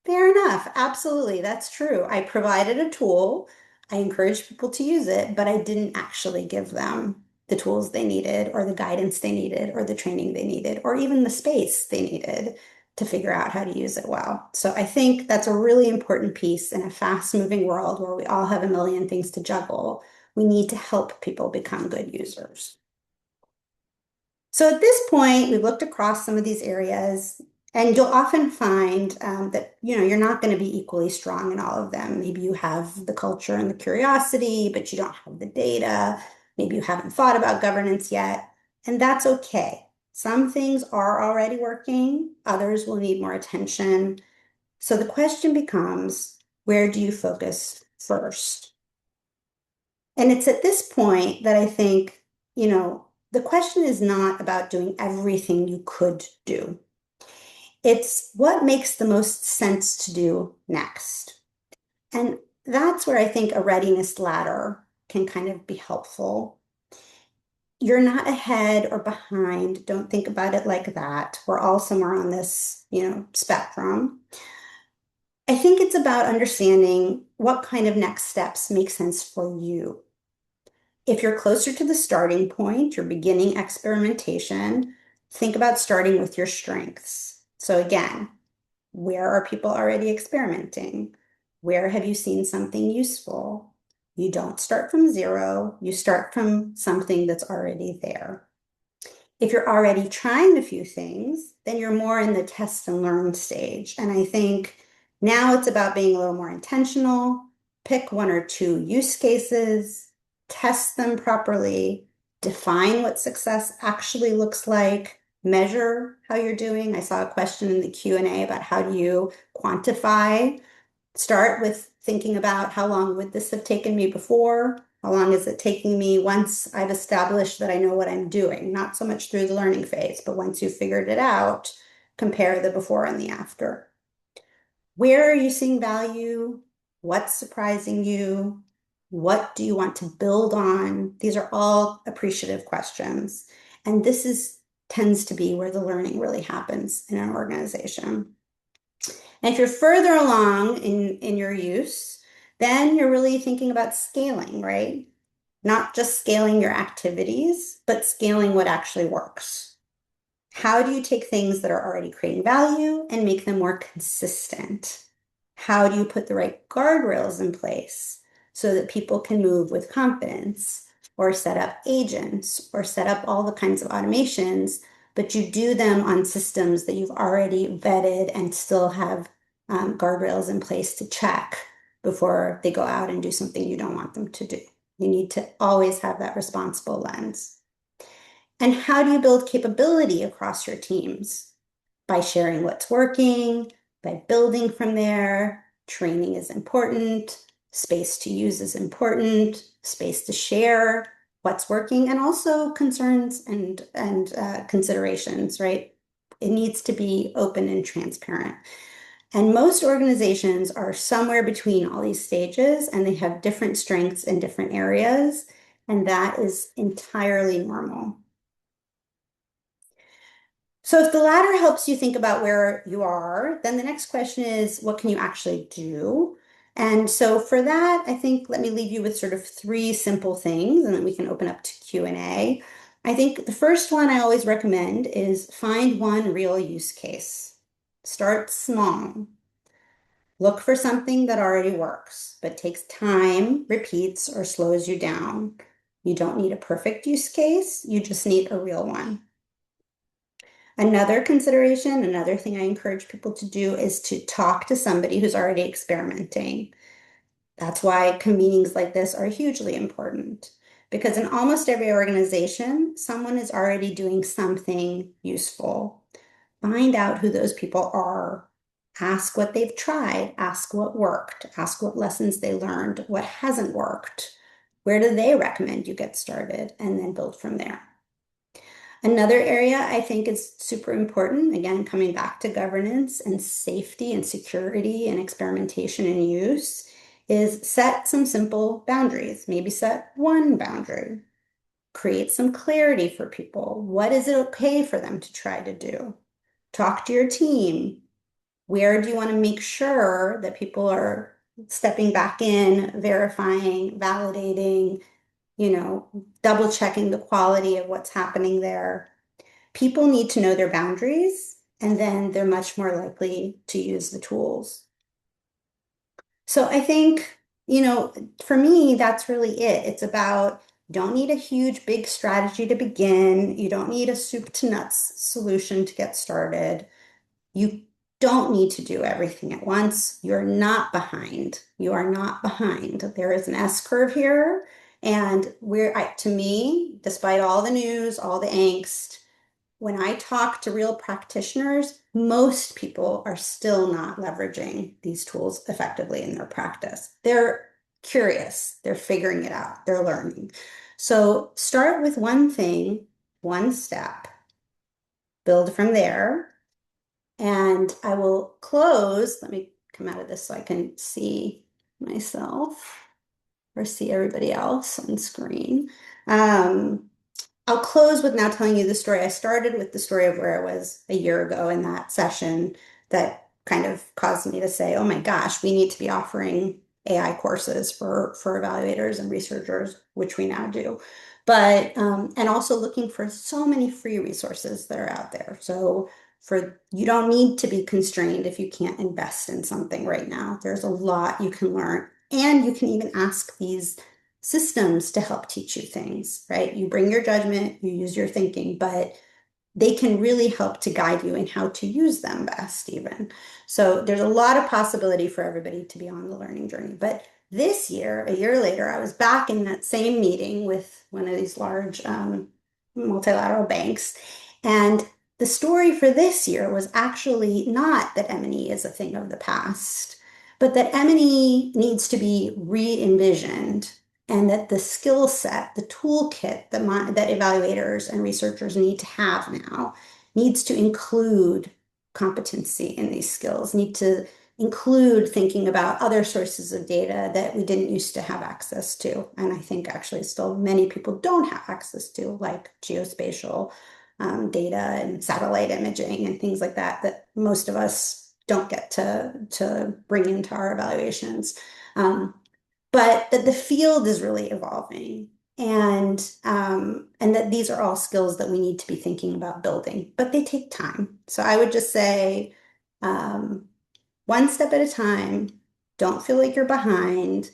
Speaker 5: fair enough, absolutely, that's true. I provided a tool, I encouraged people to use it, but I didn't actually give them the tools they needed, or the guidance they needed, or the training they needed, or even the space they needed to figure out how to use it well. So I think that's a really important piece in a fast-moving world where we all have a million things to juggle. We need to help people become good users. So at this point, we've looked across some of these areas, and you'll often find that you're not going to be equally strong in all of them. Maybe you have the culture and the curiosity, but you don't have the data. Maybe you haven't thought about governance yet, and that's okay. Some things are already working, others will need more attention. So the question becomes, where do you focus first? And it's at this point that I think, the question is not about doing everything you could do. It's what makes the most sense to do next. And that's where I think a readiness ladder can kind of be helpful. You're not ahead or behind. Don't think about it like that. We're all somewhere on this, spectrum. I think it's about understanding what kind of next steps make sense for you. If you're closer to the starting point, you're beginning experimentation, think about starting with your strengths. So again, where are people already experimenting? Where have you seen something useful? You don't start from zero, you start from something that's already there. If you're already trying a few things, then you're more in the test and learn stage. And I think now it's about being a little more intentional, pick one or two use cases, test them properly, define what success actually looks like, measure how you're doing? I saw a question in the Q&A about how do you quantify. Start with thinking about how long would this have taken me before? How long is it taking me once I've established that I know what I'm doing? Not so much through the learning phase, but once you've figured it out, compare the before and the after. Where are you seeing value? What's surprising you? What do you want to build on? These are all appreciative questions. And this tends to be where the learning really happens in an organization. And if you're further along in your use, then you're really thinking about scaling, right? Not just scaling your activities, but scaling what actually works. How do you take things that are already creating value and make them more consistent? How do you put the right guardrails in place so that people can move with confidence, or set up agents, or set up all the kinds of automations, but you do them on systems that you've already vetted and still have guardrails in place to check before they go out and do something you don't want them to do. You need to always have that responsible lens. And how do you build capability across your teams? By sharing what's working, by building from there. Training is important. Space to use is important. Space to share what's working, and also concerns and considerations, right? It needs to be open and transparent. And most organizations are somewhere between all these stages, and they have different strengths in different areas, and that is entirely normal. So if the latter helps you think about where you are, then the next question is, what can you actually do? And so for that, I think, let me leave you with sort of 3 simple things, and then we can open up to Q&A. I think the first one I always recommend is find one real use case. Start small. Look for something that already works, but takes time, repeats, or slows you down. You don't need a perfect use case, you just need a real one. Another consideration, another thing I encourage people to do is to talk to somebody who's already experimenting. That's why convenings like this are hugely important, because in almost every organization, someone is already doing something useful. Find out who those people are. Ask what they've tried. Ask what worked. Ask what lessons they learned. What hasn't worked. Where do they recommend you get started? And then build from there. Another area I think is super important, again, coming back to governance and safety and security and experimentation and use, is set some simple boundaries. Maybe set one boundary. Create some clarity for people. What is it okay for them to try to do? Talk to your team. Where do you want to make sure that people are stepping back in, verifying, validating, double checking the quality of what's happening there? People need to know their boundaries, and then they're much more likely to use the tools. So I think, for me, that's really it. It's about, don't need a huge, big strategy to begin. You don't need a soup to nuts solution to get started. You don't need to do everything at once. You're not behind. You are not behind. There is an S curve here. And to me, despite all the news, all the angst, when I talk to real practitioners, most people are still not leveraging these tools effectively in their practice. They're curious, they're figuring it out, they're learning. So start with one thing, one step, build from there. And I will close. Let me come out of this so I can see myself or see everybody else on screen. I'll close with now telling you the story. I started with the story of where I was a year ago in that session that kind of caused me to say, oh my gosh, we need to be offering AI courses for evaluators and researchers, which we now do. But, and also looking for so many free resources that are out there. So you don't need to be constrained if you can't invest in something right now. There's a lot you can learn, and you can even ask these systems to help teach you things, right? You bring your judgment, you use your thinking, but they can really help to guide you in how to use them best even. So there's a lot of possibility for everybody to be on the learning journey. But this year, a year later, I was back in that same meeting with one of these large multilateral banks, and the story for this year was actually not that M&E is a thing of the past, but that M&E needs to be re-envisioned, and that the skill set, the toolkit that evaluators and researchers need to have now needs to include competency in these skills, need to include thinking about other sources of data that we didn't used to have access to. And I think actually still many people don't have access to, like geospatial data and satellite imaging and things like that, that most of us don't get to bring into our evaluations. But that the field is really evolving, and that these are all skills that we need to be thinking about building, but they take time. So I would just say, one step at a time, don't feel like you're behind.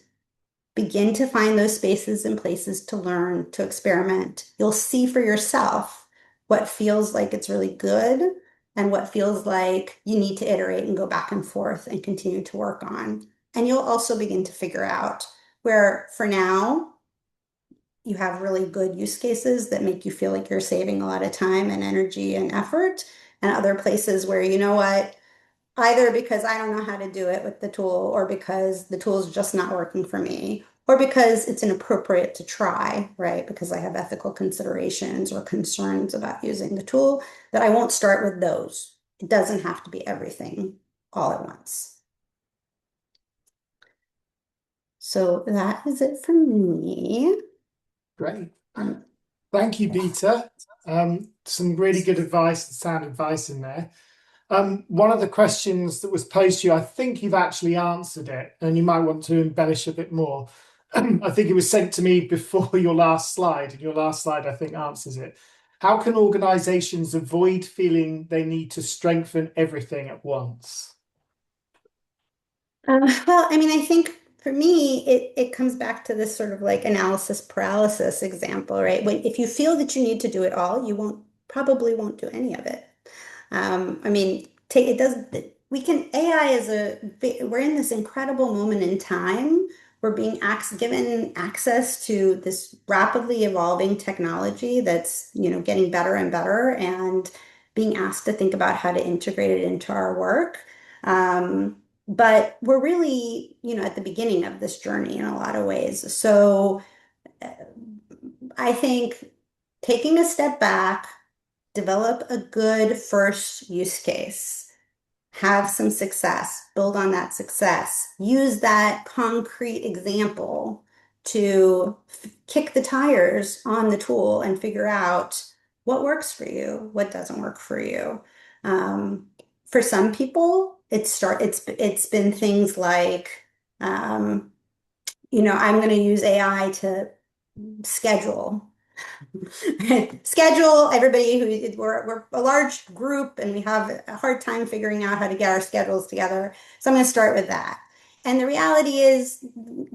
Speaker 5: Begin to find those spaces and places to learn, to experiment. You'll see for yourself what feels like it's really good and what feels like you need to iterate and go back and forth and continue to work on. And you'll also begin to figure out where, for now, you have really good use cases that make you feel like you're saving a lot of time and energy and effort, and other places where, you know what, either because I don't know how to do it with the tool, or because the tool is just not working for me, or because it's inappropriate to try, right? Because I have ethical considerations or concerns about using the tool, that I won't start with those. It doesn't have to be everything all at once. So that is it from me.
Speaker 1: Great. Thank you, Beta. Some really good advice and sound advice in there. One of the questions that was posed to you, I think you've actually answered it, and you might want to embellish a bit more. I think it was sent to me before your last slide, and your last slide, I think, answers it. How can organizations avoid feeling they need to strengthen everything at once?
Speaker 5: Well, I mean, I think for me, it comes back to this sort of like analysis paralysis example, right? If you feel that you need to do it all, you probably won't do any of it. I mean, AI we're in this incredible moment in time. We're being given access to this rapidly evolving technology that's, getting better and better, and being asked to think about how to integrate it into our work. But we're really, at the beginning of this journey in a lot of ways. So I think taking a step back, develop a good first use case, have some success, build on that success, use that concrete example to kick the tires on the tool and figure out what works for you, what doesn't work for you. For some people, it's been things like, I'm going to use AI to schedule everybody we're a large group, and we have a hard time figuring out how to get our schedules together. So I'm going to start with that. And the reality is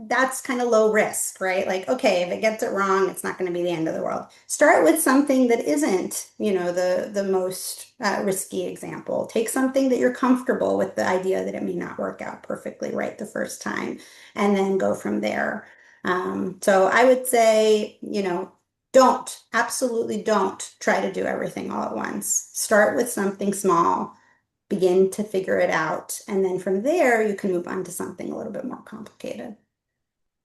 Speaker 5: that's kind of low risk, right? Like, okay, if it gets it wrong, it's not going to be the end of the world. Start with something that isn't, the most risky example. Take something that you're comfortable with the idea that it may not work out perfectly right the first time, and then go from there. So I would say, absolutely don't try to do everything all at once. Start with something small, begin to figure it out, and then from there you can move on to something a little bit more complicated.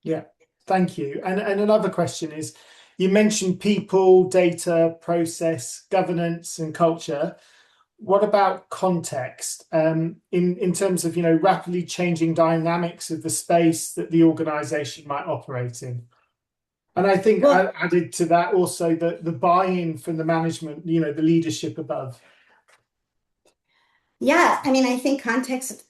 Speaker 1: Yeah, thank you. And another question is, you mentioned people, data, process, governance, and culture. What about context, in terms of, rapidly changing dynamics of the space that the organization might operate in? And I think I added to that also the buy-in from the management, the leadership above.
Speaker 5: Yeah, I mean, I think context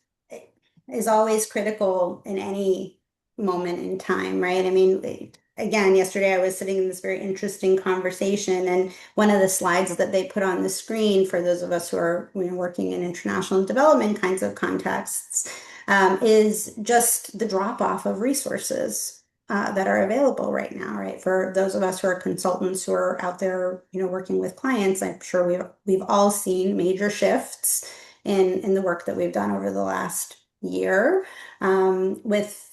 Speaker 5: is always critical in any moment in time, right? I mean, again, yesterday I was sitting in this very interesting conversation, and one of the slides that they put on the screen for those of us who are, working in international development kinds of contexts, is just the drop off of resources that are available right now, right? For those of us who are consultants who are out there, working with clients, I'm sure we've all seen major shifts in the work that we've done over the last year, with,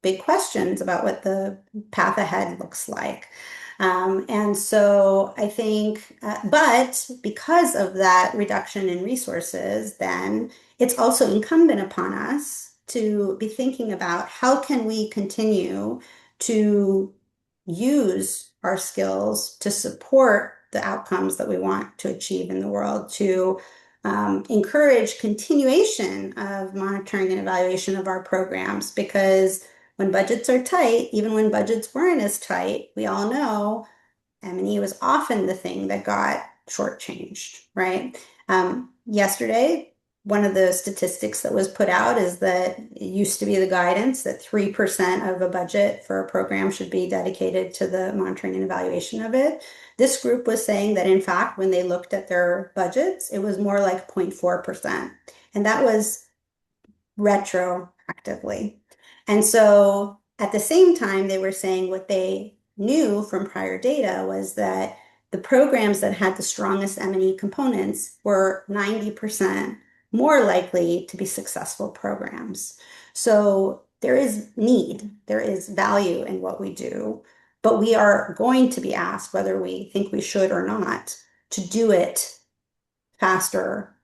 Speaker 5: big questions about what the path ahead looks like. And so I think, but because of that reduction in resources, then it's also incumbent upon us to be thinking about how can we continue to use our skills to support the outcomes that we want to achieve in the world, to encourage continuation of monitoring and evaluation of our programs, because when budgets are tight, even when budgets weren't as tight, we all know M&E was often the thing that got shortchanged, right? Yesterday, one of the statistics that was put out is that it used to be the guidance that 3% of a budget for a program should be dedicated to the monitoring and evaluation of it. This group was saying that, in fact, when they looked at their budgets, it was more like 0.4%. And that was retroactively. And so at the same time, they were saying what they knew from prior data was that the programs that had the strongest M&E components were 90% more likely to be successful programs. So there is need, there is value in what we do, but we are going to be asked, whether we think we should or not, to do it faster,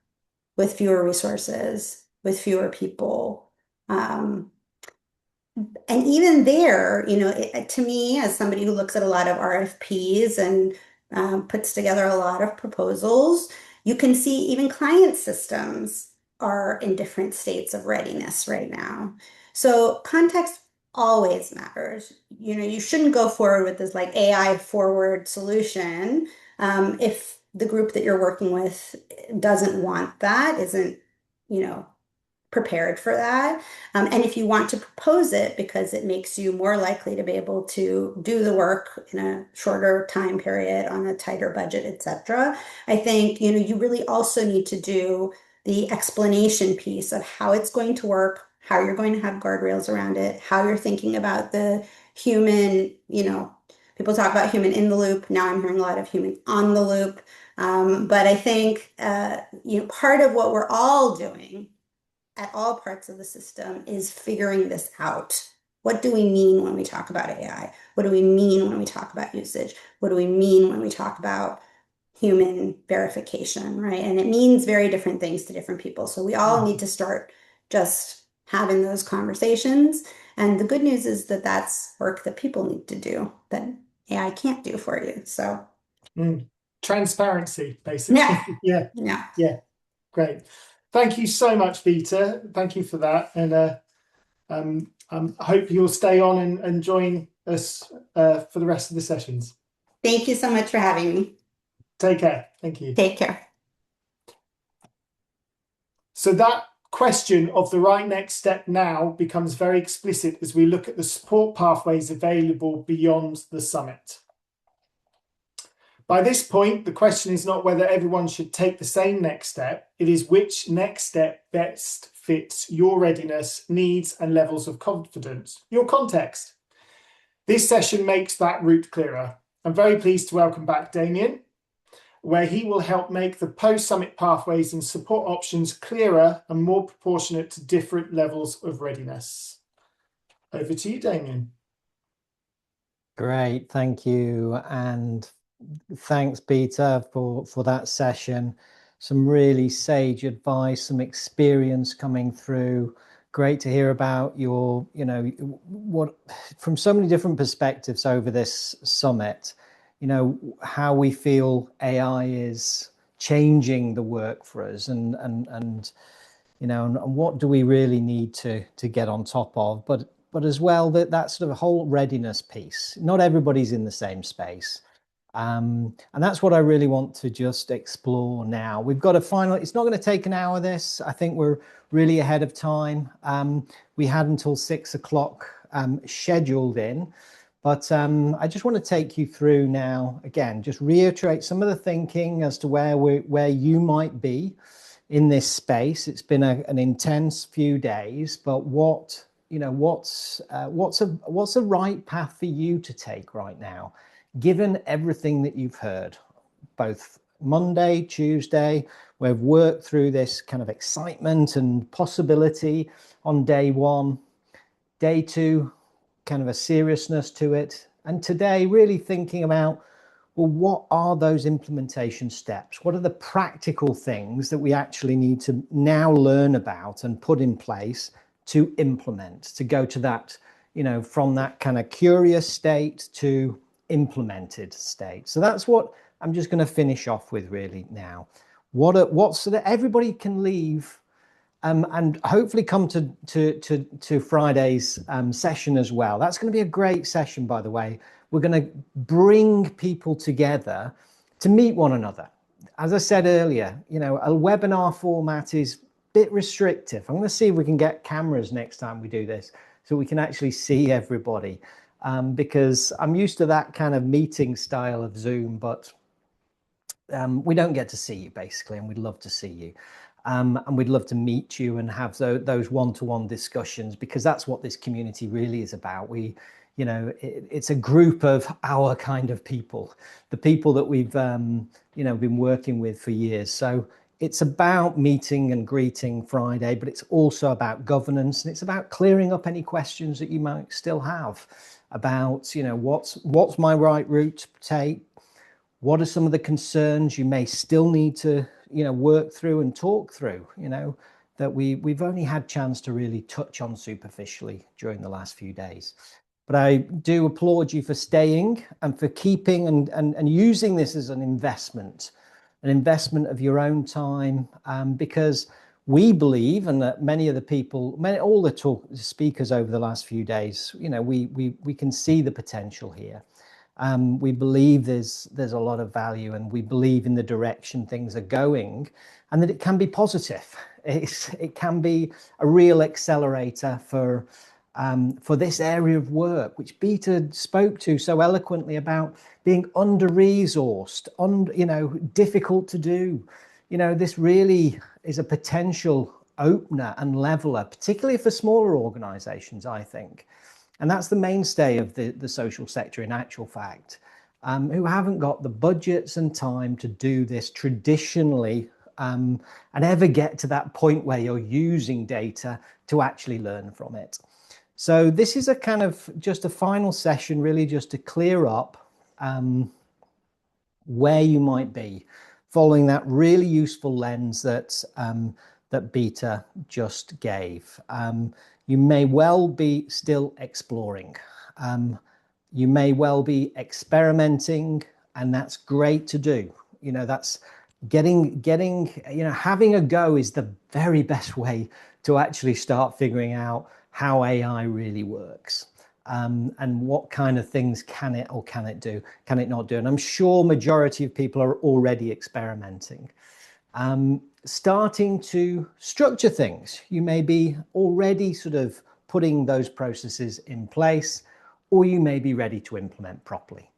Speaker 5: with fewer resources, with fewer people. And even there, you know, to me, as somebody who looks at a lot of RFPs and puts together a lot of proposals, you can see even client systems are in different states of readiness right now. So context always matters. You know, you shouldn't go forward with this like AI forward solution if the group that you're working with doesn't want that, isn't, you know, prepared for that. And if you want to propose it because it makes you more likely to be able to do the work in a shorter time period on a tighter budget, etc., I think, you know, you really also need to do the explanation piece of how it's going to work, how you're going to have guardrails around it, how you're thinking about the human, you know, people talk about human in the loop. Now I'm hearing a lot of human on the loop. But I think, you know, part of what we're all doing at all parts of the system is figuring this out. What do we mean when we talk about AI? What do we mean when we talk about usage? What do we mean when we talk about human verification, right? And it means very different things to different people. So we all need to start just having those conversations. And the good news is that that's work that people need to do that AI can't do for you. So
Speaker 1: transparency, basically. Yeah. Great. Thank you so much, Vita. Thank you for that. And I hope you'll stay on and join us for the rest of the sessions.
Speaker 5: Thank you so much for having me.
Speaker 1: Take care. Thank you.
Speaker 5: Take care.
Speaker 1: So that question of the right next step now becomes very explicit as we look at the support pathways available beyond the summit. By this point, the question is not whether everyone should take the same next step. It is which next step best fits your readiness, needs, and levels of confidence, your context. This session makes that route clearer. I'm very pleased to welcome back Damien, where he will help make the post-summit pathways and support options clearer and more proportionate to different levels of readiness. Over to you, Damien.
Speaker 2: Great, thank you. And thanks, Peter, for that session. Some really sage advice, some experience coming through. Great to hear about your, you know, what from so many different perspectives over this summit, you know, how we feel AI is changing the work for us and you know, and what do we really need to get on top of, but as well that sort of whole readiness piece. Not everybody's in the same space. And that's what I really want to just explore now. We've got a final, it's not going to take an hour this. I think we're really ahead of time. We had until 6 o'clock scheduled in, but I just want to take you through now, again, just reiterate some of the thinking as to where you might be in this space. It's been an intense few days, but what's a right path for you to take right now, given everything that you've heard, both Monday, Tuesday, we've worked through this kind of excitement and possibility on day one, day two, kind of a seriousness to it, And today, really thinking about, well, what are those implementation steps? What are the practical things that we actually need to now learn about and put in place to implement, to go to that, from that kind of curious state to implemented state? So that's what I'm just going to finish off with really now. What so that everybody can leave and hopefully come to Friday's session as well. That's going to be a great session, by the way. We're going to bring people together to meet one another. As I said earlier, a webinar format is a bit restrictive. I'm going to see if we can get cameras next time we do this so we can actually see everybody, because I'm used to that kind of meeting style of Zoom, but we don't get to see you basically, and we'd love to see you. And we'd love to meet you and have those one-to-one discussions, because that's what this community really is about. It's a group of our kind of people, the people that we've, been working with for years. So it's about meeting and greeting Friday, but it's also about governance, and it's about clearing up any questions that you might still have about, what's my right route to take? What are some of the concerns you may still need to, work through and talk through, that we've only had chance to really touch on superficially during the last few days. But I do applaud you for staying and for keeping and using this as an investment of your own time, because we believe, and that many of the people, all the speakers over the last few days, we can see the potential here. We believe there's a lot of value, and we believe in the direction things are going, and that it can be positive. It can be a real accelerator for this area of work, which Bita spoke to so eloquently about being under-resourced, difficult to do. This really is a potential opener and leveler, particularly for smaller organizations, I think. And that's the mainstay of the social sector in actual fact, who haven't got the budgets and time to do this traditionally, and ever get to that point where you're using data to actually learn from it. So this is a kind of just a final session, really just to clear up where you might be, following that really useful lens that Bita just gave. You may well be still exploring. You may well be experimenting, and that's great to do. That's having a go is the very best way to actually start figuring out how AI really works, and what kind of things can it do, can it not do. And I'm sure majority of people are already experimenting. Starting to structure things. You may be already sort of putting those processes in place, or you may be ready to implement properly.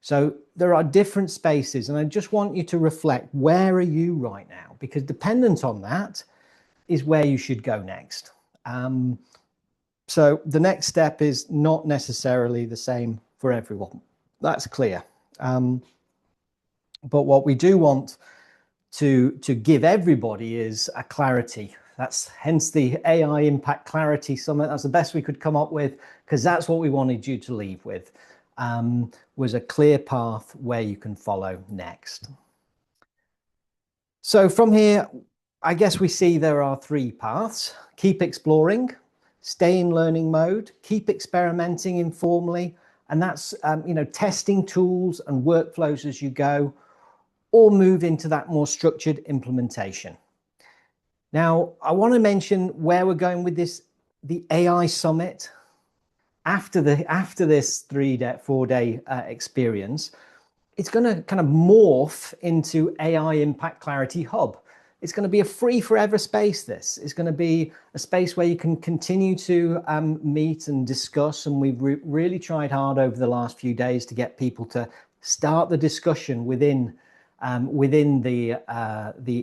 Speaker 2: So there are different spaces, and I just want you to reflect, where are you right now? Because dependent on that is where you should go next. So the next step is not necessarily the same for everyone. That's clear. But what we do want to give everybody is a clarity. That's hence the AI Impact Clarity Summit. That's the best we could come up with, because that's what we wanted you to leave with, was a clear path where you can follow next. So from here, I guess we see there are 3 paths. Keep exploring, stay in learning mode, keep experimenting informally, and that's testing tools and workflows as you go, or move into that more structured implementation. Now, I want to mention where we're going with this, the AI Summit. After this 4-day experience, it's going to kind of morph into AI Impact Clarity Hub. It's going to be a free forever space. This is going to be a space where you can continue to meet and discuss. And we've really tried hard over the last few days to get people to start the discussion within the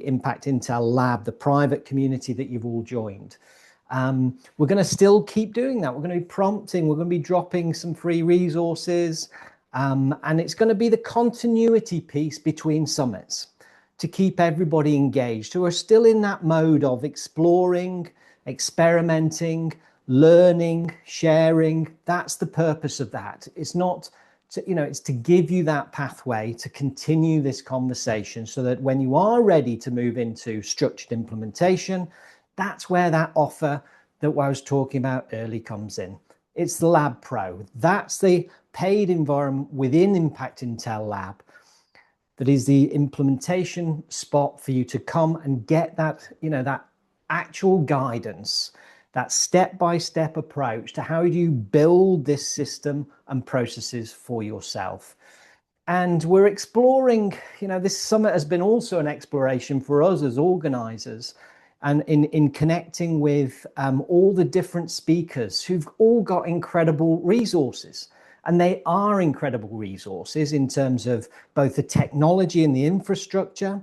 Speaker 2: Impact Intel Lab, the private community that you've all joined. We're going to still keep doing that. We're going to be prompting, we're going to be dropping some free resources, and it's going to be the continuity piece between summits to keep everybody engaged who are still in that mode of exploring, experimenting, learning, sharing. That's the purpose of that. It's not So, it's to give you that pathway to continue this conversation so that when you are ready to move into structured implementation, that's where that offer that I was talking about early comes in. It's the Lab Pro. That's the paid environment within Impact Intel Lab. That is the implementation spot for you to come and get that, that actual guidance, that step-by-step approach to how do you build this system and processes for yourself. And we're exploring, this summit has been also an exploration for us as organizers, and in connecting with all the different speakers who've all got incredible resources. And they are incredible resources in terms of both the technology and the infrastructure,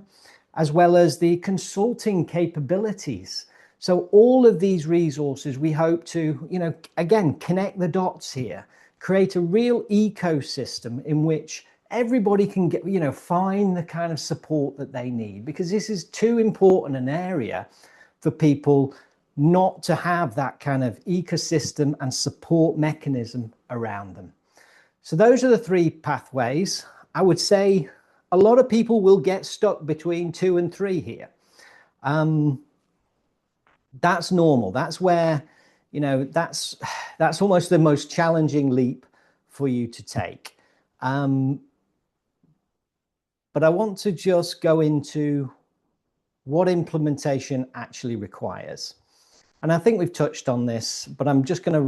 Speaker 2: as well as the consulting capabilities. So all of these resources, we hope to, again, connect the dots here, create a real ecosystem in which everybody can get, find the kind of support that they need, because this is too important an area for people not to have that kind of ecosystem and support mechanism around them. So those are the three pathways. I would say a lot of people will get stuck between 2 and 3 here. That's normal. That's where, that's almost the most challenging leap for you to take. But I want to just go into what implementation actually requires. And I think we've touched on this, but I'm just going to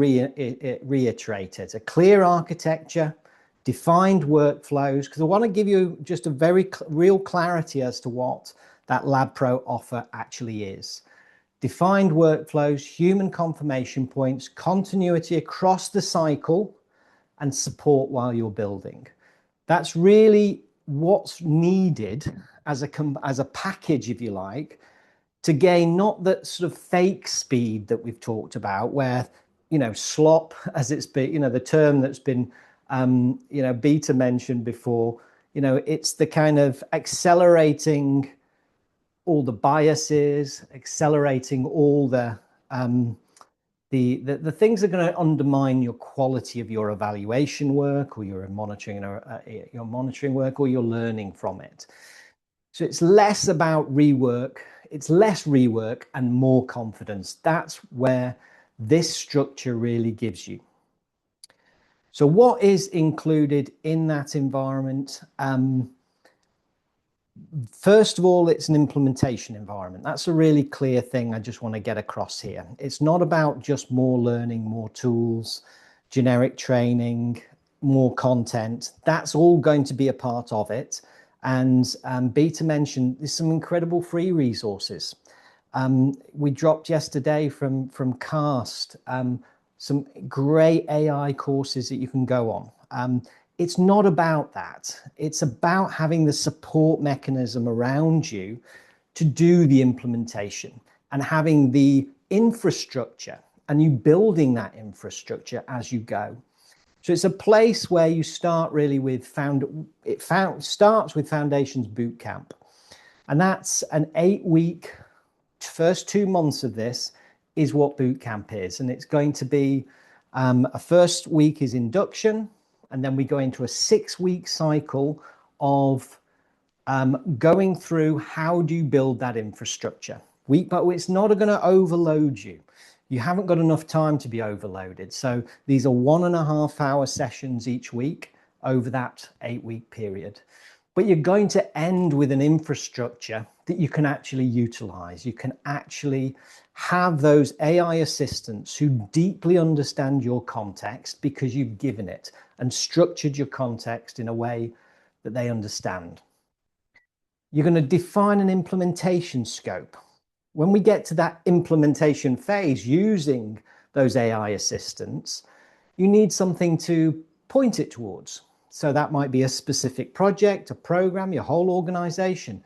Speaker 2: reiterate it. A clear architecture, defined workflows, because I want to give you just a very real clarity as to what that Lab Pro offer actually is. Defined workflows, human confirmation points, continuity across the cycle, and support while you're building. That's really what's needed as a package, if you like, to gain not that sort of fake speed that we've talked about, where, slop, as it's been, the term that's been, Beta mentioned before, it's the kind of accelerating all the biases, accelerating all the things that are going to undermine your quality of your evaluation work or your monitoring work or your learning from it. So it's less about rework, it's less rework and more confidence. That's where this structure really gives you. So what is included in that environment? First of all, it's an implementation environment. That's a really clear thing I just want to get across here. It's not about just more learning, more tools, generic training, more content. That's all going to be a part of it. And Beta mentioned there's some incredible free resources. We dropped yesterday from CAST some great AI courses that you can go on. It's not about that. It's about having the support mechanism around you to do the implementation and having the infrastructure and you building that infrastructure as you go. So it's a place where you start really with starts with Foundations Bootcamp. And that's an 8-week, first 2 months of this is what Bootcamp is. And it's going to be a first week is induction. And then we go into a 6-week cycle of going through how do you build that infrastructure. But it's not going to overload you. You haven't got enough time to be overloaded. So these are 1.5-hour sessions each week over that 8-week period. But you're going to end with an infrastructure that you can actually utilize. You can actually have those AI assistants who deeply understand your context because you've given it and structured your context in a way that they understand. You're going to define an implementation scope. When we get to that implementation phase using those AI assistants, you need something to point it towards. So that might be a specific project, a program, your whole organization.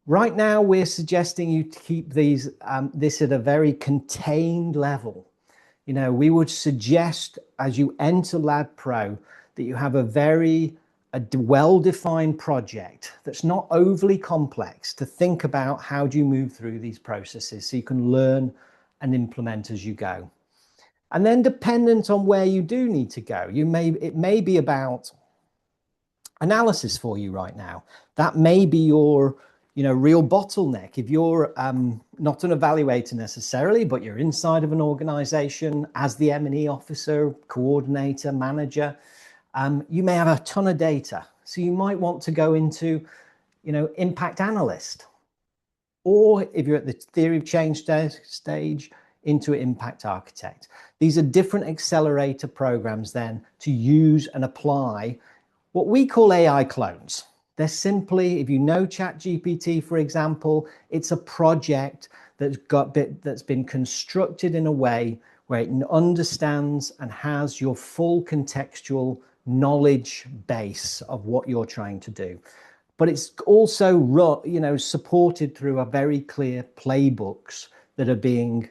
Speaker 2: Right now, we're suggesting you to keep this at a very contained level. We would suggest as you enter Lab Pro that you have a well-defined project that's not overly complex to think about how do you move through these processes so you can learn and implement as you go. And then dependent on where you do need to go, it may be about analysis for you right now. That may be your real bottleneck. If you're not an evaluator necessarily, but you're inside of an organization as the M&E officer, coordinator, manager, you may have a ton of data. So you might want to go into, impact analyst, or if you're at the theory of change stage, into impact architect. These are different accelerator programs then to use and apply what we call AI clones. They're simply, if you know ChatGPT, for example, it's a project that's been constructed in a way where it understands and has your full contextual knowledge base of what you're trying to do. But it's also, supported through a very clear playbooks that are being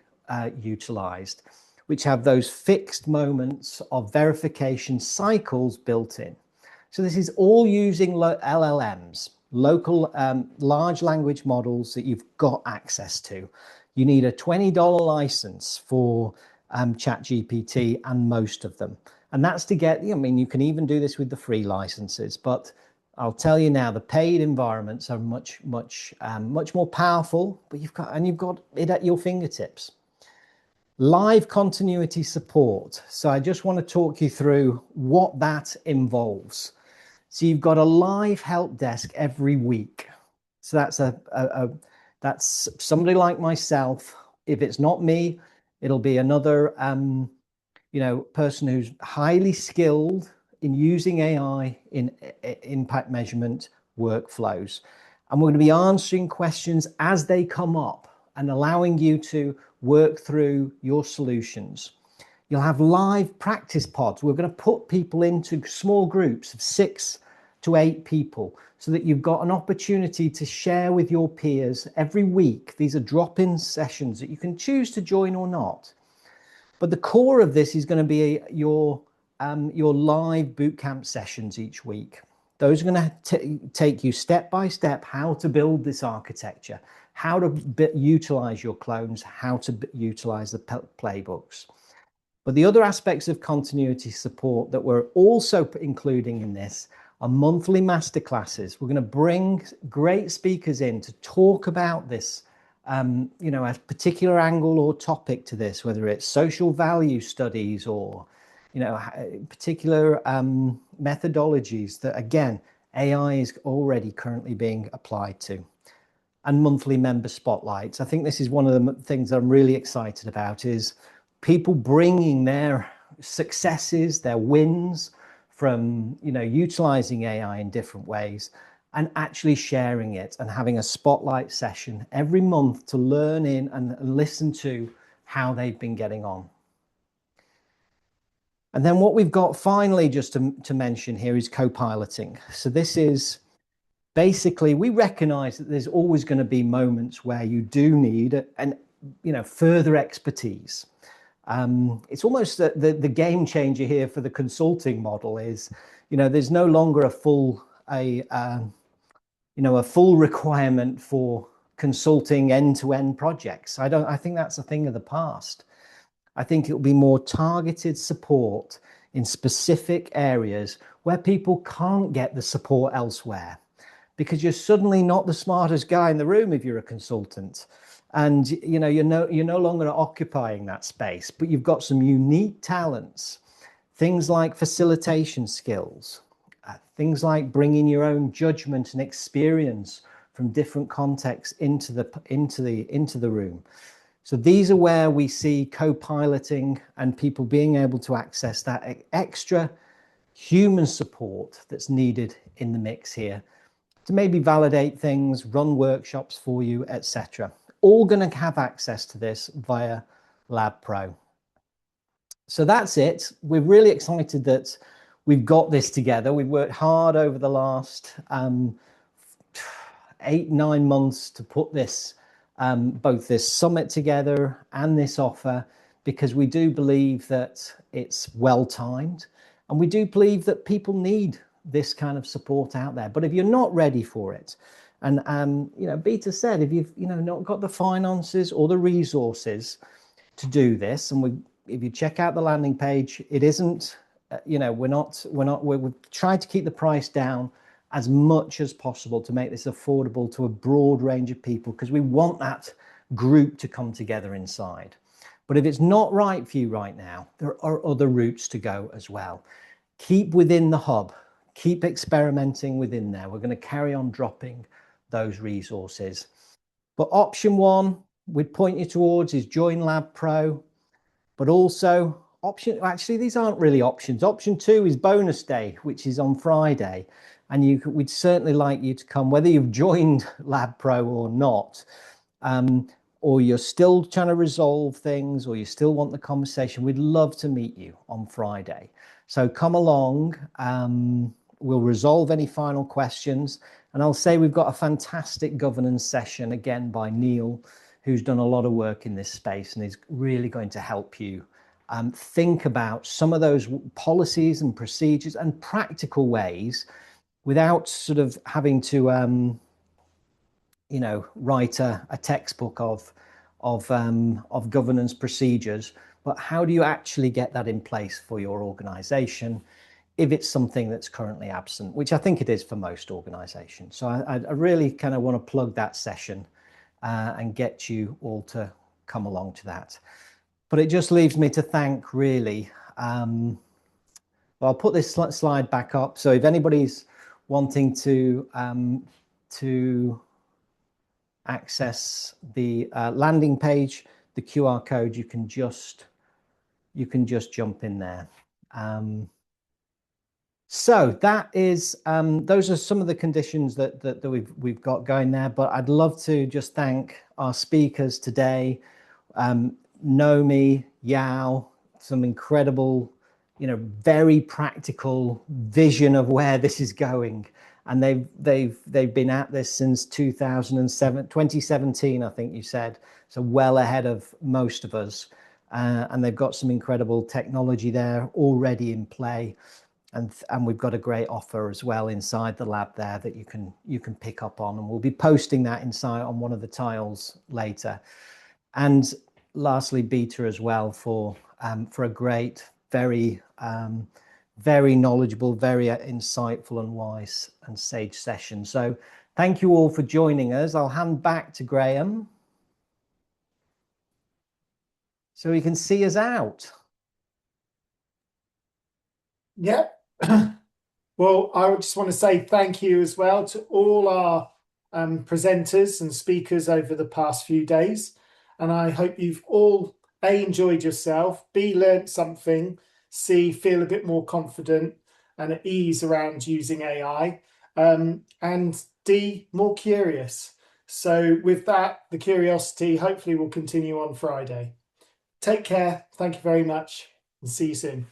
Speaker 2: utilized, which have those fixed moments of verification cycles built in. So this is all using LLMs, local large language models that you've got access to. You need a $20 license for ChatGPT and most of them. And that's to get, you can even do this with the free licenses, but I'll tell you now, the paid environments are much more powerful, but you've got it at your fingertips. Live continuity support. So I just want to talk you through what that involves. So you've got a live help desk every week. So that's somebody like myself. If it's not me, it'll be another person who's highly skilled in using AI in impact measurement workflows. And we're going to be answering questions as they come up and allowing you to work through your solutions. You'll have live practice pods. We're going to put people into small groups of 6 to 8 people so that you've got an opportunity to share with your peers every week. These are drop-in sessions that you can choose to join or not. But the core of this is going to be your live bootcamp sessions each week. Those are going to take you step by step how to build this architecture, how to utilize your clones, how to utilize the playbooks. But the other aspects of continuity support that we're also including in this are monthly masterclasses. We're going to bring great speakers in to talk about this, a particular angle or topic to this, whether it's social value studies or particular methodologies that, again, AI is already currently being applied to. And monthly member spotlights. I think this is one of the things I'm really excited about, is people bringing their successes, their wins from, utilizing AI in different ways and actually sharing it and having a spotlight session every month to learn in and listen to how they've been getting on. And then what we've got finally, just to mention here, is co-piloting. So this is basically, we recognize that there's always going to be moments where you do need further expertise. It's almost the game changer here for the consulting model is, there's no longer a full requirement for consulting end-to-end projects. I think that's a thing of the past. I think it'll be more targeted support in specific areas where people can't get the support elsewhere, because you're suddenly not the smartest guy in the room if you're a consultant, and you're no longer occupying that space, but you've got some unique talents, things like facilitation skills, things like bringing your own judgment and experience from different contexts into the room. So these are where we see co-piloting and people being able to access that extra human support that's needed in the mix here to maybe validate things, run workshops for you, etc. All going to have access to this via Lab Pro. So that's it. We're really excited that we've got this together. We've worked hard over the last 8-9 months to put this both this summit together and this offer, because we do believe that it's well timed, and we do believe that people need this kind of support out there. But if you're not ready for it, and Beta said, if you've not got the finances or the resources to do this, and if you check out the landing page, it isn't, we're trying to keep the price down as much as possible to make this affordable to a broad range of people, because we want that group to come together inside. But if it's not right for you right now, there are other routes to go as well. Keep within the hub, keep experimenting within there. We're going to carry on dropping those resources. But option one we'd point you towards is Join Lab Pro, but also actually these aren't really options. Option two is bonus day, which is on Friday. And we'd certainly like you to come, whether you've joined Lab Pro or not, or you're still trying to resolve things, or you still want the conversation. We'd love to meet you on Friday. So come along. We'll resolve any final questions. And I'll say we've got a fantastic governance session again by Neil, who's done a lot of work in this space and is really going to help you think about some of those policies and procedures and practical ways without sort of having to, write a textbook of governance procedures. But how do you actually get that in place for your organization if it's something that's currently absent, which I think it is for most organizations. So I really kind of want to plug that session and get you all to come along to that. But it just leaves me to thank really, well, I'll put this slide back up. So if anybody's wanting to access the landing page, the QR code, you can just jump in there. So that is those are some of the conditions that we've got going there. But I'd love to just thank our speakers today, Nomi, Yao, some incredible, very practical vision of where this is going. And they've been at this since 2017, I think you said, so well ahead of most of us. And they've got some incredible technology there already in play. And we've got a great offer as well inside the lab there that you can pick up on, and we'll be posting that inside on one of the tiles later. And lastly, Beta as well for a great, very very knowledgeable, very insightful and wise and sage session. So thank you all for joining us. I'll hand back to Graham so he can see us out.
Speaker 1: Yeah. Well, I just want to say thank you as well to all our presenters and speakers over the past few days. And I hope you've all enjoyed yourself, learned something, feel a bit more confident and at ease around using AI, and D, more curious. So with that, the curiosity hopefully will continue on Friday. Take care. Thank you very much and see you soon.